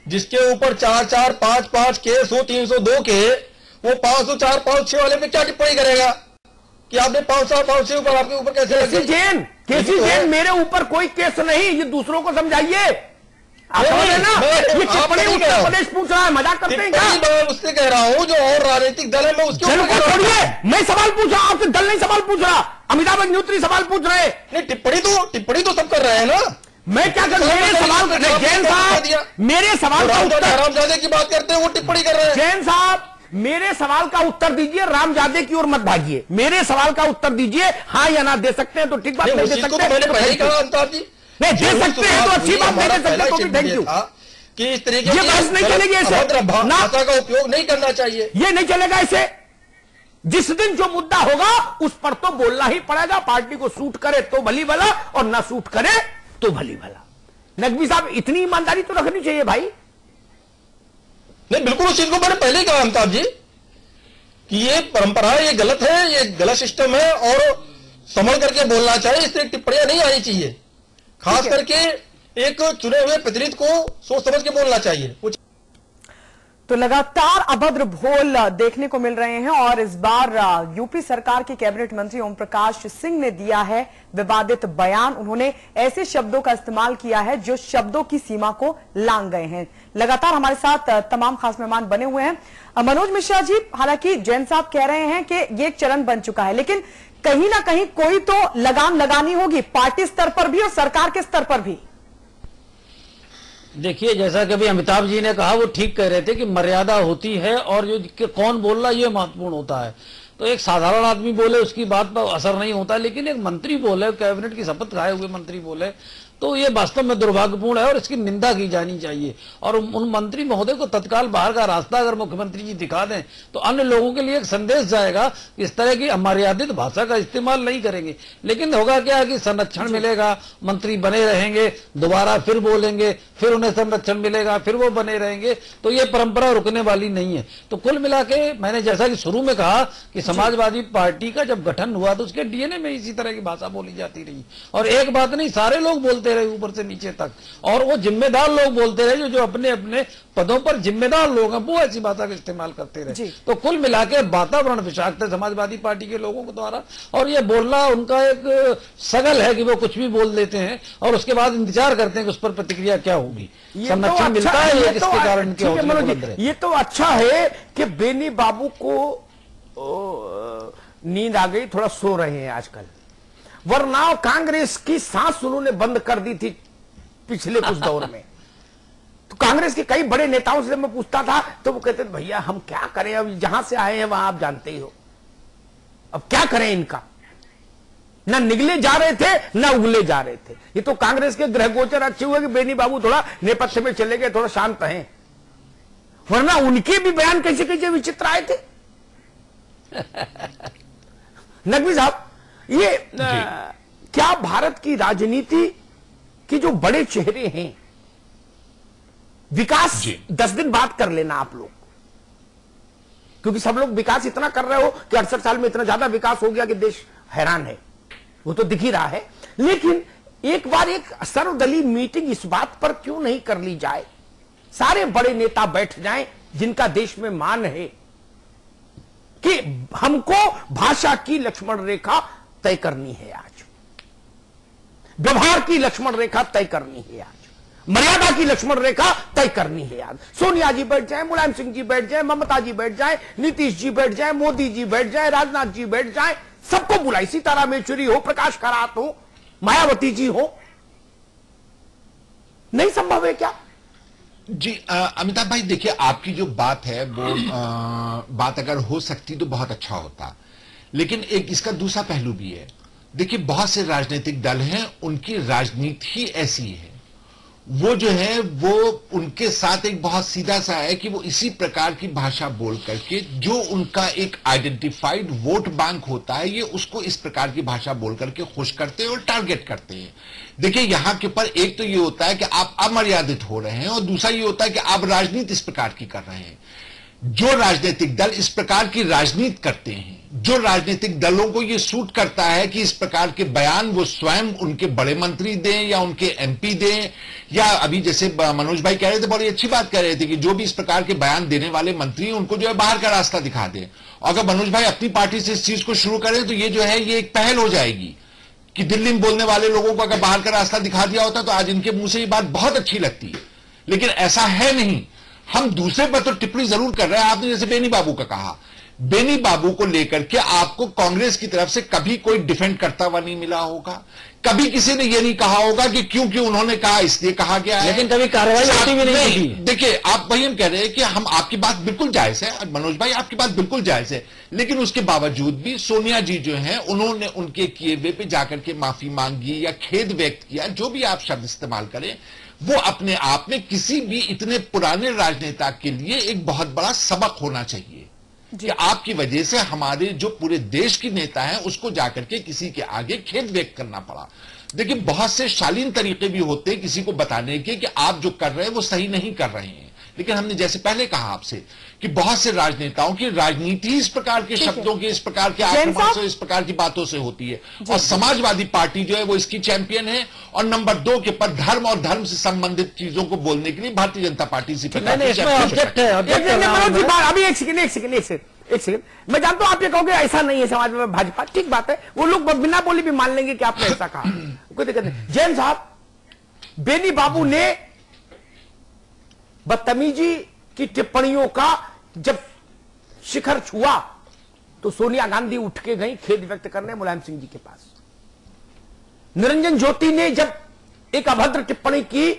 जिसके ऊपर 4-4, 5-5 केस हो, 302 के, वो 504, 506 वाले पे क्या टिप्पणी करेगा कि आपने 504, 506 ऊपर आपके ऊपर कैसे? केसी जैन मेरे ऊपर कोई केस नहीं, ये दूसरों को समझाइए। आप ना ये टिप्पणी उत्तर प्रदेश पूछ रहा है, मजाक करते हैं क्या? मैं उससे कह रहा हूं जो और राजनीतिक दल है, मैं उसके ऊपर छोड़िए, मैं सवाल पूछ रहा हूं, आपसे दल नहीं सवाल पूछ रहा। अमिताभ अग्निहोत्री सवाल पूछ रहे हैं। नहीं, टिप्पणी तो सब कर रहे हैं ना। मैं क्या कर, मेरे सवाल जैन साहब, मेरे सवाल का उत्तर, रामजादे की बात करते हैं, वो टिप्पणी कर रहे हैं। जैन साहब, मेरे सवाल का उत्तर दीजिए, रामजादे की ओर मत भागिए। मेरे सवाल का उत्तर दीजिए, हाँ या ना दे सकते हैं तो ठीक बात, नहीं दे सकते मैंने पहले कहा अमिताभ जी, नहीं दे सकते हैं तो अच्छी बात, नहीं दे सकते तो भी थैंक यू। कि इस तरीके ये बहस नहीं चलेगी ऐसे, भाषा का उपयोग नहीं करना चाहिए, ये नहीं चलेगा ऐसे। जिस दिन जो मुद्दा होगा उस पर तो बोलना ही पड़ेगा। पार्टी को सूट करे तो भली भला, और ना सूट करे तो भली भला। नकवी साहब, इतनी ईमानदारी तो रखनी चाहिए भाई। नहीं, बिल्कुल उस चीज को मैंने पहले कहा अमिताभ जी कि ये परंपरा है, ये गलत है, ये गलत सिस्टम है, और संभल करके बोलना चाहिए। इस तरह टिप्पणियां नहीं आनी चाहिए, खास करके एक चुने हुए प्रतिनिधि को सोच समझ के बोलना चाहिए। तो लगातार अभद्र भोल देखने को मिल रहे हैं और इस बार यूपी सरकार के कैबिनेट मंत्री ओम प्रकाश सिंह ने दिया है विवादित बयान। उन्होंने ऐसे शब्दों का इस्तेमाल किया है जो शब्दों की सीमा को लांघ गए हैं। लगातार हमारे साथ तमाम खास मेहमान बने हुए हैं। मनोज मिश्रा जी, हालांकि जैन साहब कह रहे हैं कि ये एक चलन बन चुका है, लेकिन कहीं ना कहीं कोई तो लगाम लगानी होगी पार्टी स्तर पर भी और सरकार के स्तर पर भी। देखिए, जैसा कि अभी अमिताभ जी ने कहा, वो ठीक कह रहे थे कि मर्यादा होती है और जो कौन बोल रहा है ये महत्वपूर्ण होता है। तो एक साधारण आदमी बोले उसकी बात पर असर नहीं होता, लेकिन एक मंत्री बोले, कैबिनेट की शपथ खाए हुए मंत्री बोले, तो ये वास्तव में दुर्भाग्यपूर्ण है और इसकी निंदा की जानी चाहिए। और उन मंत्री महोदय को तत्काल बाहर का रास्ता अगर मुख्यमंत्री जी दिखा दें तो अन्य लोगों के लिए एक संदेश जाएगा कि इस तरह की अमर्यादित भाषा का इस्तेमाल नहीं करेंगे। लेकिन होगा क्या कि संरक्षण मिलेगा, मंत्री बने रहेंगे, दोबारा फिर बोलेंगे, फिर उन्हें संरक्षण मिलेगा, फिर वो बने रहेंगे, तो ये परंपरा रुकने वाली नहीं है। तो कुल मिला के मैंने जैसा कि शुरू में कहा कि समाजवादी पार्टी का जब गठन हुआ तो उसके डीएनए में इसी तरह की भाषा बोली जाती रही। और एक बात नहीं, सारे लोग बोलते रहे ऊपर से नीचे तक, और वो जिम्मेदार लोग बोलते रहे जो अपने अपने पदों पर जिम्मेदार लोग हैं, वो ऐसी भाषा का इस्तेमाल करते रहे। तो कुल मिलाकर वातावरण विषाक्त है समाजवादी पार्टी के लोगों के द्वारा, और ये बोलना उनका एक सगल है कि वो कुछ भी बोल देते हैं और उसके बाद इंतजार करते हैं कि उस पर प्रतिक्रिया क्या होगी, संरक्षण मिलता है या किसके कारण क्या होता है। ये तो अच्छा है कि बेनी बाबू को नींद आ गई, थोड़ा सो रहे हैं आजकल, वरना कांग्रेस की सांस उन्होंने बंद कर दी थी पिछले कुछ दौर में। तो कांग्रेस के कई बड़े नेताओं से मैं पूछता था तो वो कहते थे भैया हम क्या करें, अब जहां से आए हैं वहां आप जानते ही हो, अब क्या करें इनका, ना निगले जा रहे थे ना उगले जा रहे थे। ये तो कांग्रेस के ग्रह गोचर अच्छे हुए कि बेनी बाबू थोड़ा नेपथ्य में चले गए, थोड़ा शांत हैं, वरना उनके भी बयान कैसे कैसे विचित्र आए थे। नकवी साहब, ये क्या भारत की राजनीति के जो बड़े चेहरे हैं, विकास 10 दिन बाद कर लेना आप लोग, क्योंकि सब लोग विकास इतना कर रहे हो कि 68 साल में इतना ज्यादा विकास हो गया कि देश हैरान है, वो तो दिख ही रहा है। लेकिन एक बार एक सर्वदलीय मीटिंग इस बात पर क्यों नहीं कर ली जाए, सारे बड़े नेता बैठ जाएं जिनका देश में मान है कि हमको भाषा की लक्ष्मण रेखा तय करनी है, आज व्यवहार की लक्ष्मण रेखा तय करनी है, आज मर्यादा की लक्ष्मण रेखा तय करनी है। आज सोनिया जी बैठ जाए, मुलायम सिंह जी बैठ जाए, ममता जी बैठ जाए, नीतीश जी बैठ जाए, मोदी जी बैठ जाए, राजनाथ जी बैठ जाए, सबको बुलाई, सीताराम येचुरी हो, प्रकाश करात हो, मायावती जी हो, नहीं संभव है क्या? जी अमिताभ भाई, देखिए आपकी जो बात है वो बात अगर हो सकती तो बहुत अच्छा होता, लेकिन एक इसका दूसरा पहलू भी है। देखिए बहुत से राजनीतिक दल हैं, उनकी राजनीति ही ऐसी है, वो जो है वो उनके साथ एक बहुत सीधा सा है कि वो इसी प्रकार की भाषा बोल करके जो उनका एक आइडेंटिफाइड वोट बैंक होता है, ये उसको इस प्रकार की भाषा बोल करके खुश करते हैं और टारगेट करते हैं। देखिए यहां के पर एक तो ये होता है कि आप अमर्यादित हो रहे हैं और दूसरा ये होता है कि आप राजनीति इस प्रकार की कर रहे हैं। जो राजनीतिक दल इस प्रकार की राजनीति करते हैं, जो राजनीतिक दलों को यह सूट करता है कि इस प्रकार के बयान वो स्वयं उनके बड़े मंत्री दें या उनके एमपी दें, या अभी जैसे मनोज भाई कह रहे थे, बड़ी अच्छी बात कह रहे थे कि जो भी इस प्रकार के बयान देने वाले मंत्री उनको जो है बाहर का रास्ता दिखा दें। और अगर मनोज भाई अपनी पार्टी से इस चीज को शुरू करें तो ये जो है ये एक पहल हो जाएगी कि दिल्ली में बोलने वाले लोगों को अगर बाहर का रास्ता दिखा दिया होता तो आज इनके मुंह से ये बात बहुत अच्छी लगती है, लेकिन ऐसा है नहीं। हम दूसरे पर तो टिप्पणी जरूर कर रहे हैं। आपने जैसे बेनी बाबू का कहा, बेनी बाबू को लेकर के आपको कांग्रेस की तरफ से कभी कोई डिफेंड करता हुआ नहीं मिला होगा, कभी किसी ने यह नहीं कहा होगा कि क्योंकि उन्होंने कहा इसलिए कहा गया है, लेकिन कभी कार्रवाई होती भी नहीं की। देखिए आप वही हम कह रहे हैं कि हम आपकी बात बिल्कुल जायज है मनोज भाई, आपकी बात बिल्कुल जायज है, लेकिन उसके बावजूद भी सोनिया जी जो है उन्होंने उनके किए हुए पे जाकर के माफी मांगी या खेद व्यक्त किया, जो भी आप शब्द इस्तेमाल करें, वो अपने आप में किसी भी इतने पुराने राजनेता के लिए एक बहुत बड़ा सबक होना चाहिए कि आपकी वजह से हमारे जो पूरे देश की नेता हैं उसको जाकर के किसी के आगे खेद व्यक्त करना पड़ा। देखिए बहुत से शालीन तरीके भी होते हैं किसी को बताने के कि आप जो कर रहे हैं वो सही नहीं कर रहे हैं, लेकिन हमने जैसे पहले कहा आपसे कि बहुत से राजनेताओं की राजनीति इस प्रकार के शब्दों के, इस प्रकार के आक्रमण से, इस प्रकार की बातों से होती है। और समाजवादी पार्टी जो है वो इसकी चैंपियन है। और नंबर 2 के पर धर्म और धर्म से संबंधित चीजों को बोलने के लिए भारतीय जनता पार्टी इसी प्रकार की अभी एक सेकंड मैं जानता हूं आप ये कहोगे ऐसा नहीं है समाज में भाजपा, ठीक बात है, वो लोग बिना बोली भी मान लेंगे कि आपने ऐसा कहा, कोई दिक्कत नहीं। जैन साहब, बेनी बाबू ने बदतमीजी की टिप्पणियों का जब शिखर छुआ तो सोनिया गांधी उठ के गई खेद व्यक्त करने मुलायम सिंह जी के पास। निरंजन ज्योति ने जब एक अभद्र टिप्पणी की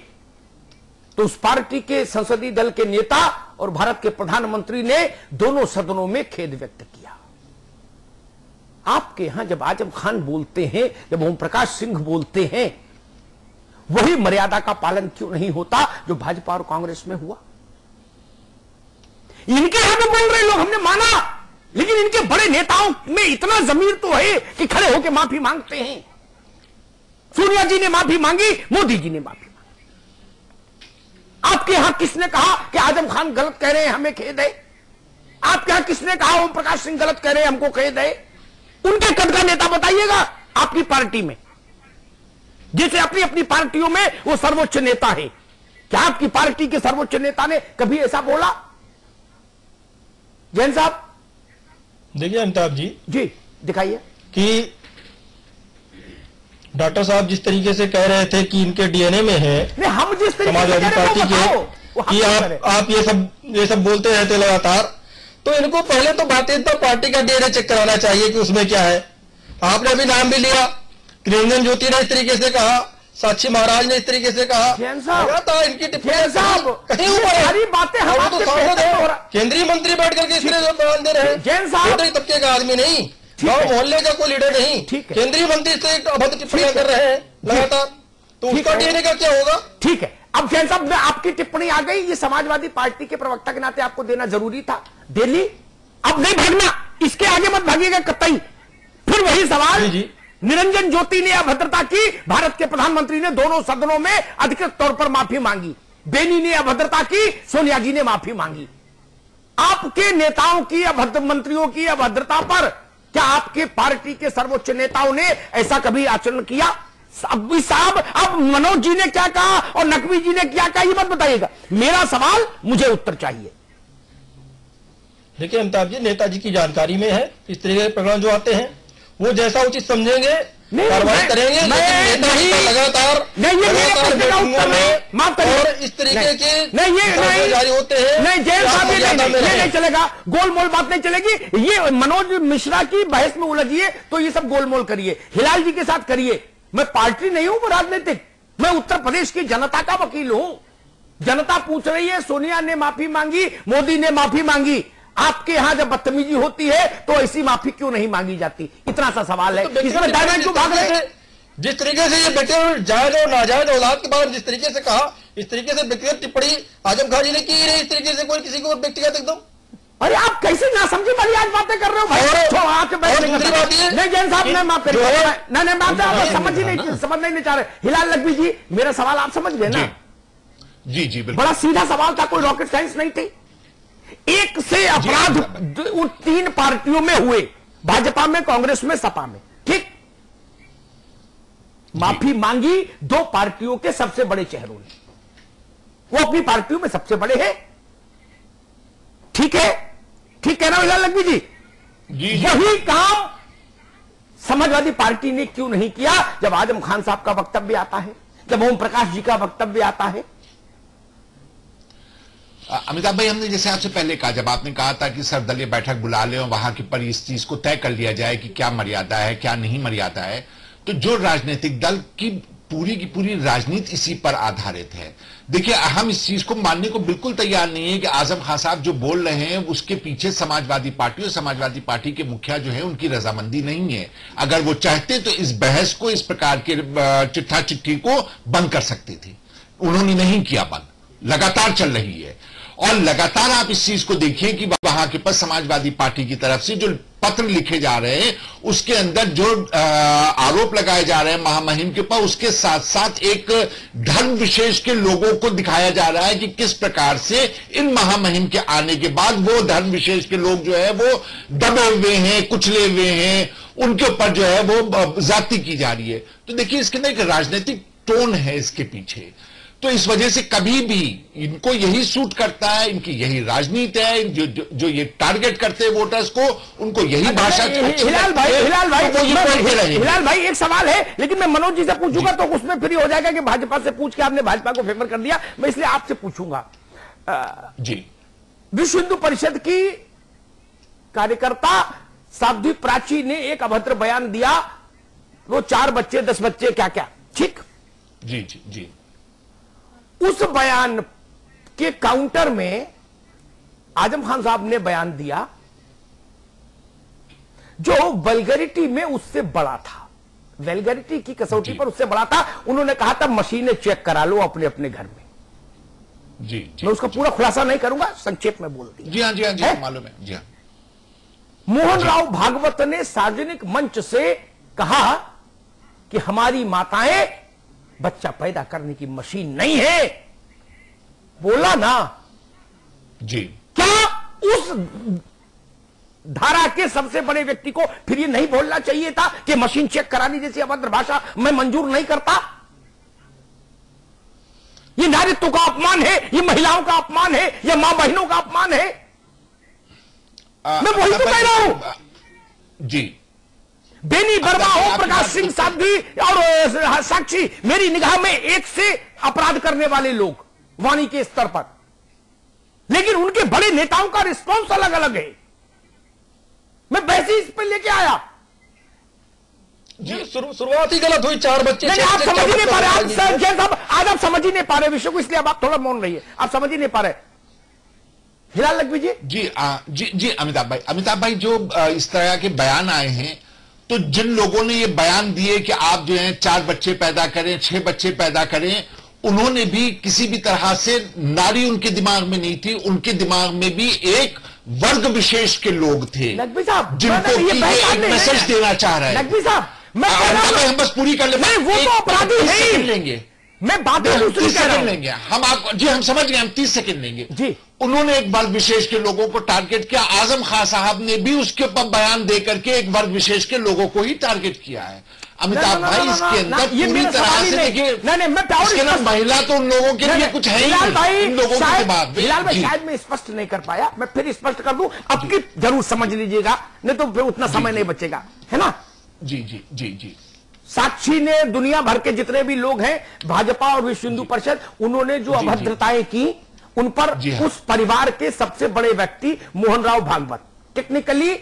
तो उस पार्टी के संसदीय दल के नेता और भारत के प्रधानमंत्री ने दोनों सदनों में खेद व्यक्त किया। आपके यहां जब आजम खान बोलते हैं, जब ओम प्रकाश सिंह बोलते हैं, वही मर्यादा का पालन क्यों नहीं होता जो भाजपा और कांग्रेस में हुआ? इनके यहां पे बोल रहे लोग हमने माना, लेकिन इनके बड़े नेताओं में इतना जमीर तो है कि खड़े होकर माफी मांगते हैं। सोनिया जी ने माफी मांगी, मोदी जी ने माफी मांगी। आपके यहां किसने कहा कि आजम खान गलत कह रहे हैं, हमें खेद है? आपके यहां किसने कहा ओम प्रकाश सिंह गलत कह रहे हैं, हमको खेद है? उनके कद का नेता बताइएगा आपकी पार्टी में, जैसे अपनी अपनी पार्टियों में वो सर्वोच्च नेता है। क्या आपकी पार्टी के सर्वोच्च नेता ने कभी ऐसा बोला? जैन साहब, देखिए अमिताभ जी दिखाइए कि डॉक्टर साहब जिस तरीके से कह रहे थे कि इनके डीएनए में है, हम जिस समाजवादी पार्टी के कि आप ये सब बोलते रहते लगातार, तो इनको पहले तो भारतीय जनता पार्टी का डीएनए चेक कराना चाहिए कि उसमें क्या है। आपने अभी नाम भी लिया, निरंजन ज्योति ने इस तरीके से कहा, साक्षी महाराज ने इस तरीके से कहा, लगातार इनकी टिप्पणी कहीं ऊपर बातें केंद्रीय मंत्री बैठ करके इस तरह बयान दे रहे हैं, तबके का आदमी नहीं, गांव मोहल्ले का कोई लीडर नहीं, केंद्रीय मंत्री से अभद्र टिप्पणियां कर रहे हैं लगातार, तो उसका डीएनए का क्या होगा? ठीक है, अब जैन साहब आपकी टिप्पणी आ गई, ये समाजवादी पार्टी के प्रवक्ता के नाते आपको देना जरूरी था, दे ली। अब नहीं भागना, इसके आगे मत भागिएगा कतई। फिर वही सवाल, निरंजन ज्योति ने अभद्रता की, भारत के प्रधानमंत्री ने दोनों सदनों में अधिकृत तौर पर माफी मांगी। बेनी ने अभद्रता की, सोनिया जी ने माफी मांगी। आपके नेताओं की, अभद्र मंत्रियों की अभद्रता पर क्या आपके पार्टी के सर्वोच्च नेताओं ने ऐसा कभी आचरण किया? साहब, अब मनोज जी ने क्या कहा और नकवी जी ने क्या कहा, ये मत बताइएगा। मेरा सवाल, मुझे उत्तर चाहिए। देखिए अमिताभ जी, नेताजी की जानकारी में है, इस तरह के प्रकरण जो आते हैं वो जैसा उचित समझेंगे कार्रवाई करेंगे, लगातार और इस तरीके के जारी होते हैं। नहीं जेल साहब, ये नहीं चलेगा, गोलमोल बात नहीं चलेगी। ये मनोज मिश्रा की बहस में उलझिए तो ये सब गोलमोल करिए, हिलाल जी के साथ करिए। मैं पार्टी नहीं हूं राजनीतिक, मैं उत्तर प्रदेश की जनता का वकील हूं। जनता पूछ रही है, सोनिया ने माफी मांगी, मोदी ने माफी मांगी, आपके यहां जब बदतमीजी होती है तो ऐसी माफी क्यों नहीं मांगी जाती? इतना सा सवाल है। इसमें डायमंड क्यों भाग रहे थे? जिस तरीके से ये बेटे और जायज और नाजायज औलाद के बारे में जिस तरीके से कहा, इस तरीके से व्यक्तिगत टिप्पणी आजम खान जी ने की नहीं, इस तरीके से कोई किसी को व्यक्तिगत एकदम। अरे आप कैसे ना समझी वाली आज बातें कर रहे हो भाई? नहीं जैन साहब, मैं माफ करिए, नहीं माफ, समझ ही नहीं, समझना ही नहीं चाह रहे। हिलाल नकवी जी, मेरा सवाल आप समझ गए ना? जी बड़ा सीधा सवाल था, कोई रॉकेट साइंस नहीं थी। एक से अपराध उन 3 पार्टियों में हुए, भाजपा में, कांग्रेस में, सपा में, ठीक? माफी मांगी 2 पार्टियों के सबसे बड़े चेहरों ने, वो अपनी पार्टियों में सबसे बड़े हैं, ठीक है? ठीक कह रहा हूं हिलाल नकवी जी? यही काम समाजवादी पार्टी ने क्यों नहीं किया जब आजम खान साहब का वक्तव्य आता है, जब ओम प्रकाश जी का वक्तव्य आता है? अमिताभ भाई, हमने जैसे आपसे पहले कहा, जब आपने कहा था कि सर्वदलीय बैठक बुला लें और वहां के पर इस चीज को तय कर लिया जाए कि क्या मर्यादा है, क्या नहीं मर्यादा है, तो जो राजनीतिक दल की पूरी राजनीति इसी पर आधारित है। देखिए, हम इस चीज को मानने को बिल्कुल तैयार नहीं है कि आजम खान साहब जो बोल रहे हैं उसके पीछे समाजवादी पार्टी और समाजवादी पार्टी के मुखिया जो है उनकी रजामंदी नहीं है। अगर वो चाहते तो इस बहस को, इस प्रकार के चिट्ठा चिट्ठी को बंद कर सकते थे, उन्होंने नहीं किया बंद, लगातार चल रही है। और लगातार आप इस चीज को देखिए कि वहां के पास समाजवादी पार्टी की तरफ से जो पत्र लिखे जा रहे हैं, उसके अंदर जो आरोप लगाए जा रहे हैं महामहिम के ऊपर, उसके साथ साथ एक धर्म विशेष के लोगों को दिखाया जा रहा है कि किस प्रकार से इन महामहिम के आने के बाद वो धर्म विशेष के लोग जो है वो दबे हुए हैं, कुचले हुए हैं, उनके ऊपर जो है वो ज्यादती की जा रही है। तो देखिए इसके अंदर एक राजनीतिक टोन है इसके पीछे। तो इस वजह से कभी भी इनको यही सूट करता है, इनकी यही राजनीति है, जो ये टारगेट करते हैं वोटर्स को, उनको यही भाषा। हिलाल भाई एक सवाल है, लेकिन मैं मनोज जी से पूछूंगा तो उसमें फ्री हो जाएगा कि भाजपा से पूछ के आपने भाजपा को फेवर कर दिया। मैं इसलिए आपसे पूछूंगा जी, विश्व हिंदू परिषद की कार्यकर्ता साध्वी प्राची ने एक अभद्र बयान दिया, वो 4 बच्चे 10 बच्चे क्या क्या, ठीक? जी जी जी। उस बयान के काउंटर में आजम खान साहब ने बयान दिया जो वल्गैरिटी में उससे बड़ा था, वल्गैरिटी की कसौटी पर उससे बड़ा था। उन्होंने कहा था मशीनें चेक करा लो अपने अपने घर में। जी, जी मैं उसका पूरा खुलासा नहीं करूंगा, संक्षेप में बोल दिया। जी हाँ, जी हाँ, जी हाँ, मालूम है। जी हाँ। मोहन राव भागवत ने सार्वजनिक मंच से कहा कि हमारी माताएं बच्चा पैदा करने की मशीन नहीं है। बोला ना जी। क्या उस धारा के सबसे बड़े व्यक्ति को फिर ये नहीं बोलना चाहिए था कि मशीन चेक करानी जैसी अभद्र भाषा मैं मंजूर नहीं करता? ये नारीत्व का अपमान है, ये महिलाओं का अपमान है, ये मां बहनों का अपमान है। मैं वही तो कह रहा हूं जी। बेनी वर्मा हो, प्रकाश सिंह साध्वी और साक्षी, मेरी निगाह में एक से अपराध करने वाले लोग वाणी के स्तर पर, लेकिन उनके बड़े नेताओं का रिस्पॉन्स अलग अलग है। मैं वैसे इस पर लेके आया जी। शुरुआत ही गलत हुई, 4 बच्चे। आप समझ ही नहीं पा रहे, आज आप समझ ही नहीं पा रहे विषय को, इसलिए अब आप थोड़ा मौन रहिए। आप समझ ही नहीं पा रहे। हिलाल लखवी जी। जी अमिताभ भाई जो इस तरह के बयान आए हैं, तो जिन लोगों ने ये बयान दिए कि आप जो है 4 बच्चे पैदा करें, 6 बच्चे पैदा करें, उन्होंने भी किसी भी तरह से नारी उनके दिमाग में नहीं थी। उनके दिमाग में भी एक वर्ग विशेष के लोग थे जिनको कि ये एक मैसेज देना चाह रहे हैं। लखवी साहब, हम बस पूरी कर लेंगे, वो तो अपराधी है लेंगे, मैं बातें दूसरी कर रहा हूं। लेंगे हम आपको। जी हम समझ गए, हम 30 सेकंड लेंगे जी। उन्होंने एक वर्ग विशेष के लोगों को टारगेट किया। आजम खान साहब ने भी उसके ऊपर बयान देकर के एक वर्ग विशेष के लोगों को ही टारगेट किया है। अमिताभ भाई इसके अंदर पूरी तरह से देखिए, महिला तो उन लोगों के लिए कुछ है ही नहीं, इन लोगों के बाद। हिलाल भाई शायद मैं स्पष्ट नहीं कर पाया, मैं फिर स्पष्ट कर दूं, अब की जरूर समझ लीजिएगा, नहीं तो फिर उतना समय नहीं बचेगा, है ना? जी जी जी जी। साक्षी ने दुनिया भर के जितने भी लोग हैं, भाजपा और विश्व हिंदू परिषद, उन्होंने जो अभद्रताएं की उन पर उस परिवार के सबसे बड़े व्यक्ति Mohan Rao Bhagavat, technically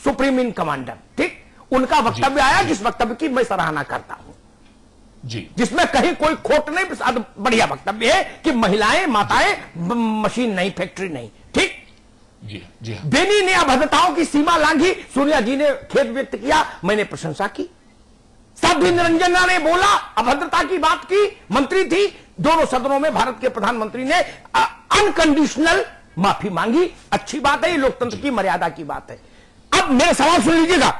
supreme in commander, ठीक, उनका वक्तव्य आया, जिस वक्तव्य की मैं सराहना करता हूं जी, जिसमें कहीं कोई खोट नहीं, बढ़िया वक्तव्य है कि महिलाएं माताएं मशीन नहीं, फैक्ट्री नहीं, ठीक। जी हाँ। बेनी ने अभद्रताओं की सीमा लांघी, सोनिया जी ने खेद व्यक्त किया, मैंने प्रशंसा की। साध्वी निरंजना ने बोला, अभद्रता की बात की, मंत्री थी, दोनों सदनों में भारत के प्रधानमंत्री ने अनकंडीशनल माफी मांगी। अच्छी बात है, ये लोकतंत्र की मर्यादा की बात है। अब मेरे सवाल सुन लीजिएगा,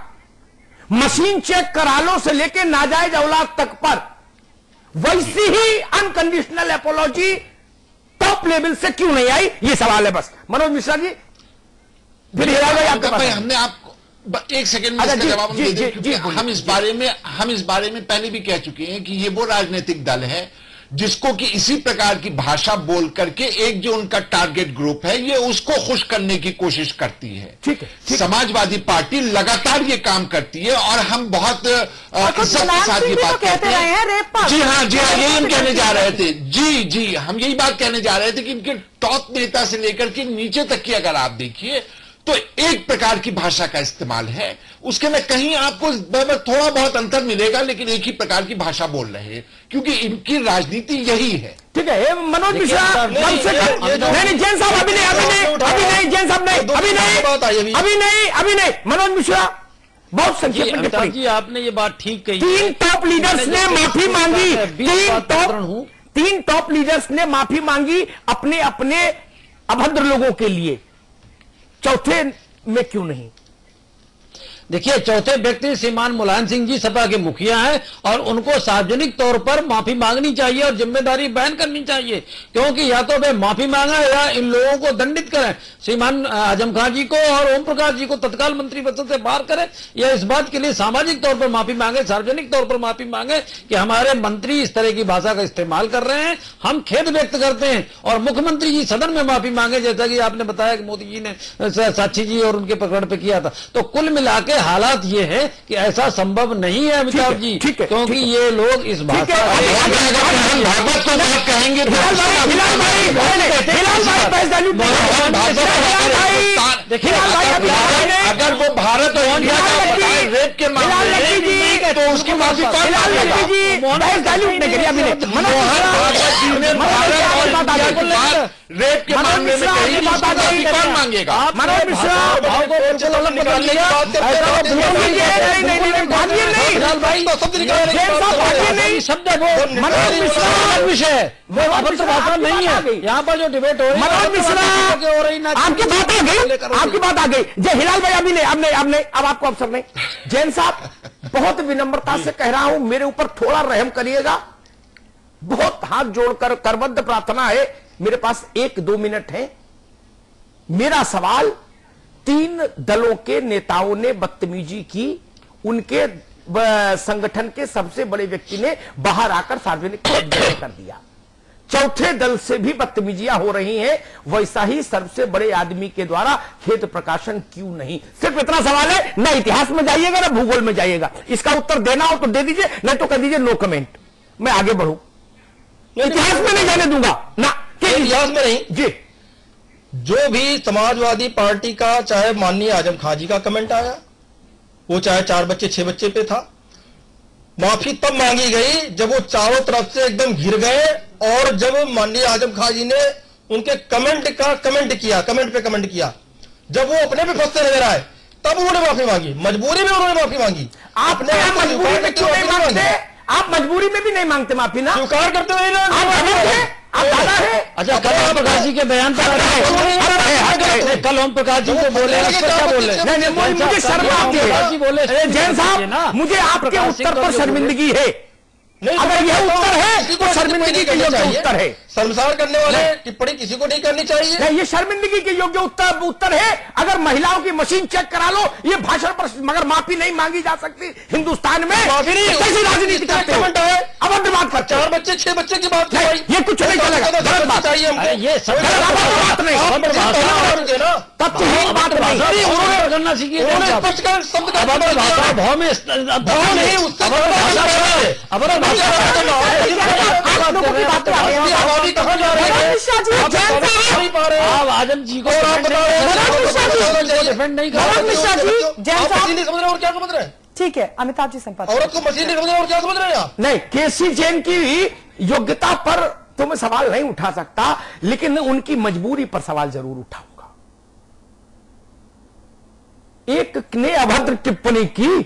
मशीन चेक करा लो से लेकर नाजायज औलाद तक पर वैसी ही अनकंडीशनल अपोलॉजी टॉप लेवल से क्यों नहीं आई, ये सवाल है बस। मनोज मिश्रा जी, फिर हमने आपको 1 सेकंड में इसका जवाब दे दें, क्योंकि हम इस बारे में पहले भी कह चुके हैं कि ये वो राजनीतिक दल है जिसको कि इसी प्रकार की भाषा बोल करके एक जो उनका टारगेट ग्रुप है, ये उसको खुश करने की कोशिश करती है। ठीक है। समाजवादी पार्टी लगातार ये काम करती है और हम बहुत इज्जत के साथ ये बात कहते हैं। जी हाँ, यही हम कहने जा रहे थे। जी हम यही बात कहने जा रहे थे कि इनके टॉप नेता से लेकर के नीचे तक की अगर आप देखिए तो एक प्रकार की भाषा का इस्तेमाल है, उसके में कहीं आपको थोड़ा बहुत अंतर मिलेगा, लेकिन एक ही प्रकार की भाषा बोल रहे हैं, क्योंकि इनकी राजनीति यही है। ठीक है। मनोज मिश्रा, नहीं जैन साहब, अभी जैन साहब अभी नहीं, मनोज मिश्रा बहुत संक्षेप में टिप्पणी। जी आपने ये बात ठीक कही। 3 टॉप लीडर्स ने माफी मांगी, 3 टॉप लीडर्स ने माफी मांगी अपने अभद्र लोगों के लिए, चौथे में क्यों नहीं? देखिए, चौथे व्यक्ति श्रीमान मुलायम सिंह जी सपा के मुखिया हैं और उनको सार्वजनिक तौर पर माफी मांगनी चाहिए और जिम्मेदारी बयान करनी चाहिए, क्योंकि या तो वे माफी मांगा या इन लोगों को दंडित करें, श्रीमान आजम खान जी को और ओम प्रकाश जी को तत्काल मंत्रिपद से बाहर करें, या इस बात के लिए सामाजिक तौर पर माफी मांगे, सार्वजनिक तौर पर माफी मांगे कि हमारे मंत्री इस तरह की भाषा का इस्तेमाल कर रहे हैं, हम खेद व्यक्त करते हैं। और मुख्यमंत्री जी सदन में माफी मांगे, जैसा कि आपने बताया कि मोदी जी ने साक्षी जी और उनके प्रकरण पे किया था। तो कुल मिला के हालात ये है कि ऐसा संभव नहीं है अमिताभ जी, क्योंकि ये लोग इस भाषा कहेंगे अगर वो भारत और इंडिया का रेप के मामले तो उसकी माफी कौन मांगेगा? रेप के मामले में कहीं माफी कौन मांगेगा? मनोज मिश्रा विषय अभद्र भाषा नहीं है यहाँ पर जो डिबेट हो रही है। मनोज मिश्रा आपकी बात आ गई, आपकी बात आ गई। जय हिलाल भाई अभी नहीं, अब आपको अवसर नहीं। जैन साहब, बहुत विनम्रता से कह रहा हूं, मेरे ऊपर थोड़ा रहम करिएगा, बहुत हाथ जोड़कर करबद्ध प्रार्थना है। मेरे पास 1-2 मिनट है। मेरा सवाल, 3 दलों के नेताओं ने बदतमीजी की, उनके संगठन के सबसे बड़े व्यक्ति ने बाहर आकर सार्वजनिक कर दिया। चौथे दल से भी बदतमीजियां हो रही हैं, वैसा ही सबसे बड़े आदमी के द्वारा खेद प्रकाशन क्यों नहीं? सिर्फ इतना सवाल है, ना इतिहास में जाइएगा ना भूगोल में जाइएगा। इसका उत्तर देना हो तो दे दीजिए, नहीं तो कह दीजिए नो कमेंट, मैं आगे बढ़ू। इतिहास में नहीं जाने दूंगा ना, इतिहास में नहीं जी। जो भी समाजवादी पार्टी का, चाहे माननीय आजम खान जी का कमेंट आया, वो चाहे 4 बच्चे 6 बच्चे पे था, माफी तब मांगी गई जब वो चारों तरफ से एकदम घिर गए और जब माननीय आजम खान जी ने उनके कमेंट पे कमेंट किया, जब वो अपने पे फंसते नजर आए, तब उन्होंने माफी मांगी, मजबूरी में उन्होंने माफी मांगी। आपने मजबूरी में क्यों नहीं मांगते? आप मजबूरी में भी नहीं मांगते माफी ना, स्वीकार करते हुए आप दादा है। अच्छा, कल ओम प्रकाश जी के बयान पर कल ओम प्रकाश जी को बोले, क्या बोले? मुझे शर्म आती है जैन साहब, मुझे आपके उत्तर पर शर्मिंदगी है। अगर यह उत्तर है तो शर्मिंदगी के योग्य उत्तर है। शर्मसार करने वाले टिप्पणी किसी को नहीं करनी चाहिए। ये शर्मिंदगी के योग्य उत्तर है। अगर महिलाओं की मशीन चेक करा लो, ये भाषण पर मगर माफी नहीं मांगी जा सकती हिंदुस्तान में। माफी नहीं, कैसी राजनीति करते हो? अभद्र बात कर, 4 बच्चे 6 बच्चे की बात ये कुछ नहीं चलेगा, गलत बात चाहिए हमको। ये सब बात नहीं, तब तो ये बात नहीं करना सीखिए। भाव में नहीं, उससे आप आजम जी को डिफेंड नहीं कर रहे और क्या समझ रहे हैं? ठीक है, अमिताभ जी संपर्क। औरत को मशीन नहीं समझ रहे और क्या समझ रहे हैं आप? नहीं, केसी जैन की योग्यता पर तो मैं सवाल नहीं उठा सकता, लेकिन उनकी मजबूरी पर सवाल जरूर उठाऊंगा। एक ने अभद्र टिप्पणी की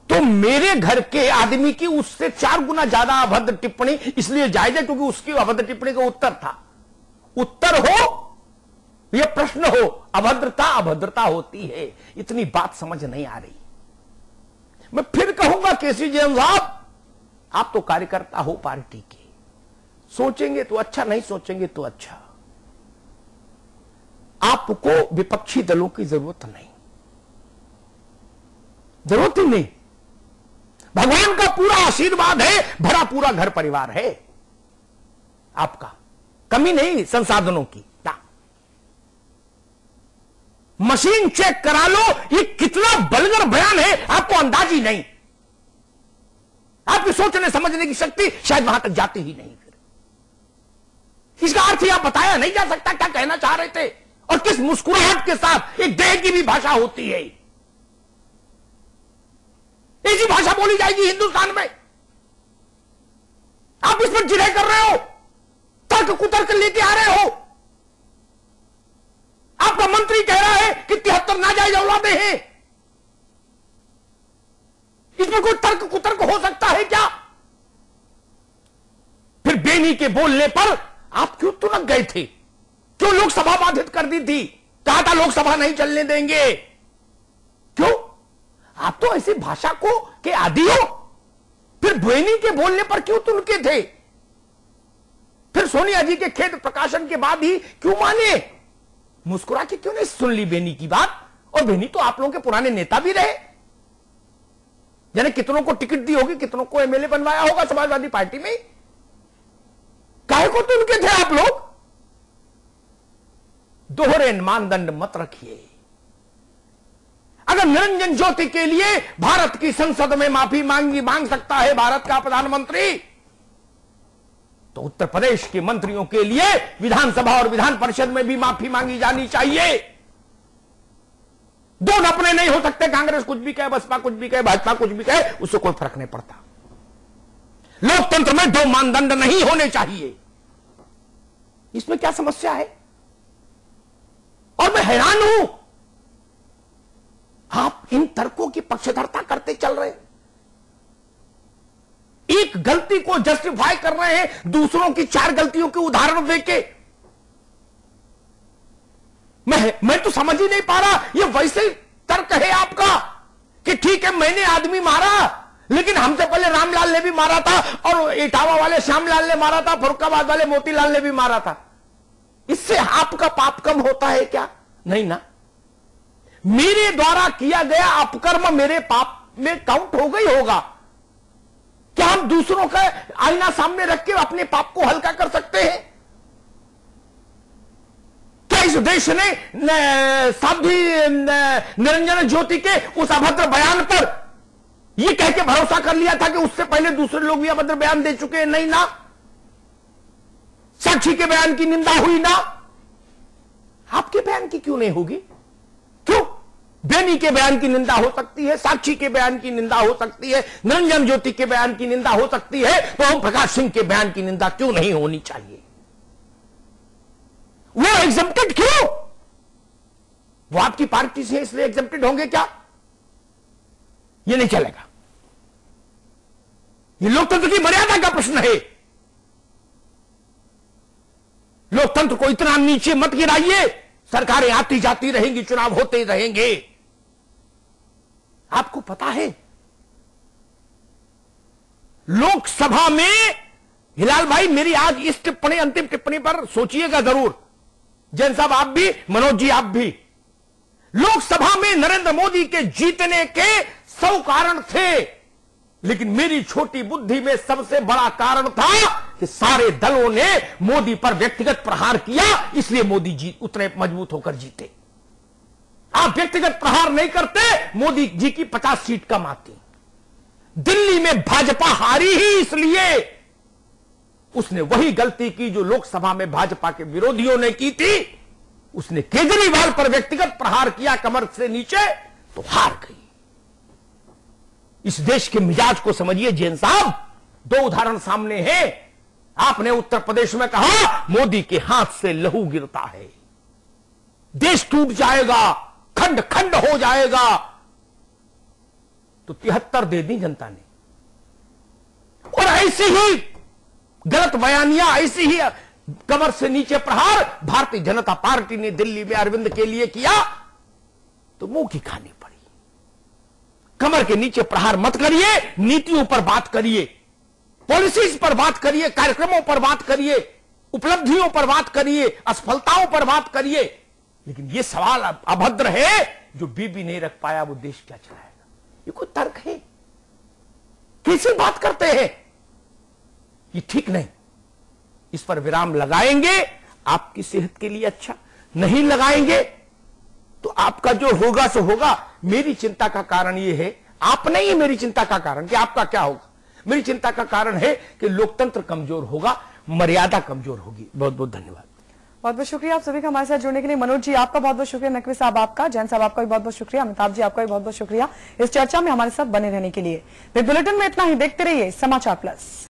तो मेरे घर के आदमी की उससे 4 गुना ज्यादा अभद्र टिप्पणी इसलिए जायज है क्योंकि उसकी अभद्र टिप्पणी का उत्तर था। उत्तर हो यह प्रश्न हो, अभद्रता होती है। इतनी बात समझ नहीं आ रही। मैं फिर कहूंगा केसी जैन साहब, आप तो कार्यकर्ता हो पार्टी के, सोचेंगे तो अच्छा, नहीं सोचेंगे तो अच्छा। आपको विपक्षी दलों की जरूरत नहीं, जरूरत ही नहीं। भगवान का पूरा आशीर्वाद है, भरा पूरा घर परिवार है आपका, कमी नहीं संसाधनों की ना। मशीन चेक करा लो, ये कितना बलगर बयान है आपको अंदाज ही नहीं। आपकी सोचने समझने की शक्ति शायद वहां तक जाती ही नहीं। फिर इसका अर्थ यह बताया नहीं जा सकता क्या कहना चाह रहे थे और किस मुस्कुराहट के साथ एक देह की भी भाषा होती है। ऐसी भाषा बोली जाएगी हिंदुस्तान में? आप इस पर जिरह कर रहे हो, तर्क कुतर्क लेके आ रहे हो। आपका मंत्री कह रहा है कि 73 नाजायज औलादे हैं। इसमें कोई तर्क कुतर्क हो सकता है क्या? फिर बेनी के बोलने पर आप क्यों तुरंत गए थे? क्यों लोकसभा बाधित कर दी थी? कहा था लोकसभा नहीं चलने देंगे। क्यों? आप तो ऐसी भाषा को के आदी हो। फिर बेनी के बोलने पर क्यों तुलके थे? फिर सोनिया जी के खेद प्रकाशन के बाद ही क्यों माने? मुस्कुरा के क्यों नहीं सुन ली बेनी की बात? और बेनी तो आप लोगों के पुराने नेता भी रहे, यानी कितनों को टिकट दी होगी, कितनों को एमएलए बनवाया होगा समाजवादी पार्टी में। काहे को तुलके थे आप लोग? दोहरे मानदंड मत रखिए। अगर निरंजन ज्योति के लिए भारत की संसद में माफी मांग सकता है भारत का प्रधानमंत्री, तो उत्तर प्रदेश के मंत्रियों के लिए विधानसभा और विधान परिषद में भी माफी मांगी जानी चाहिए। दोनों अपने नहीं हो सकते। कांग्रेस कुछ भी कहे, बसपा कुछ भी कहे, भाजपा कुछ भी कहे, उससे कोई फर्क नहीं पड़ता। लोकतंत्र में दो मानदंड नहीं होने चाहिए। इसमें क्या समस्या है? और मैं हैरान हूं, आप इन तर्कों की पक्षधरता करते चल रहे हैं। एक गलती को जस्टिफाई कर रहे हैं दूसरों की 4 गलतियों के उदाहरण देके। मैं तो समझ ही नहीं पा रहा। ये वैसे तर्क है आपका कि ठीक है मैंने आदमी मारा, लेकिन हमसे पहले रामलाल ने भी मारा था, और इटावा वाले श्यामलाल ने मारा था, फरुखाबाद वाले मोतीलाल ने भी मारा था। इससे आपका पाप कम होता है क्या? नहीं ना। मेरे द्वारा किया गया अपकर्म मेरे पाप में काउंट हो गई होगा। क्या हम दूसरों का आईना सामने रख के अपने पाप को हल्का कर सकते हैं? क्या इस देश ने साध्वी निरंजन ज्योति के उस अभद्र बयान पर यह कह के भरोसा कर लिया था कि उससे पहले दूसरे लोग भी अभद्र बयान दे चुके हैं? नहीं ना। साक्षी के बयान की निंदा हुई ना, आपके बयान की क्यों नहीं होगी? क्यों? बेनी के बयान की निंदा हो सकती है, साक्षी के बयान की निंदा हो सकती है, निरंजन ज्योति के बयान की निंदा हो सकती है, तो ओम प्रकाश सिंह के बयान की निंदा क्यों नहीं होनी चाहिए? वो एग्जम्प्टेड क्यों? वो आपकी पार्टी से इसलिए एग्जम्प्टेड होंगे क्या? ये नहीं चलेगा। ये लोकतंत्र की मर्यादा का प्रश्न है। लोकतंत्र को इतना नीचे मत गिराइए। सरकारें आती जाती रहेंगी, चुनाव होते रहेंगे। आपको पता है लोकसभा में, हिलाल भाई मेरी आज इस टिप्पणी, अंतिम टिप्पणी पर सोचिएगा जरूर, जैन साहब आप भी, मनोज जी आप भी। लोकसभा में नरेंद्र मोदी के जीतने के 100 कारण थे, लेकिन मेरी छोटी बुद्धि में सबसे बड़ा कारण था कि सारे दलों ने मोदी पर व्यक्तिगत प्रहार किया, इसलिए मोदी जी उतने मजबूत होकर जीते। आप व्यक्तिगत प्रहार नहीं करते, मोदी जी की 50 सीट कम आती। दिल्ली में भाजपा हारी ही इसलिए उसने वही गलती की जो लोकसभा में भाजपा के विरोधियों ने की थी। उसने केजरीवाल पर व्यक्तिगत प्रहार किया कमर से नीचे, तो हार गई। इस देश के मिजाज को समझिए जैन साहब। 2 उदाहरण सामने हैं। आपने उत्तर प्रदेश में कहा मोदी के हाथ से लहू गिरता है, देश टूट जाएगा, खंड खंड हो जाएगा, तो 73 दे दी जनता ने। और ऐसी ही गलत बयानियां, ऐसी ही कमर से नीचे प्रहार भारतीय जनता पार्टी ने दिल्ली में अरविंद के लिए किया, तो मुंह की खानी पड़ी। कमर के नीचे प्रहार मत करिए, नीतियों पर बात करिए, पॉलिसीज पर बात करिए, कार्यक्रमों पर बात करिए, उपलब्धियों पर बात करिए, असफलताओं पर बात करिए। लेकिन यह सवाल अभद्र है, जो बीबी नहीं रख पाया वो देश क्या चलाएगा? ये कोई तर्क है? कैसे बात करते हैं? ये ठीक नहीं। इस पर विराम लगाएंगे, आपकी सेहत के लिए अच्छा, नहीं लगाएंगे तो आपका जो होगा सो होगा। मेरी चिंता का कारण यह है, आप नहीं है मेरी चिंता का कारण कि आपका क्या होगा। मेरी चिंता का कारण है कि लोकतंत्र कमजोर होगा, मर्यादा कमजोर होगी। बहुत बहुत धन्यवाद। बहुत बहुत शुक्रिया आप सभी का हमारे साथ जुड़ने के लिए। मनोज जी आपका बहुत बहुत शुक्रिया, नकवी साहब आपका, जैन साहब आपका भी बहुत बहुत शुक्रिया, अमिताभ जी आपका भी बहुत बहुत शुक्रिया इस चर्चा में हमारे साथ बने रहने के लिए। बुलेटिन में इतना ही। देखते रहिए समाचार प्लस।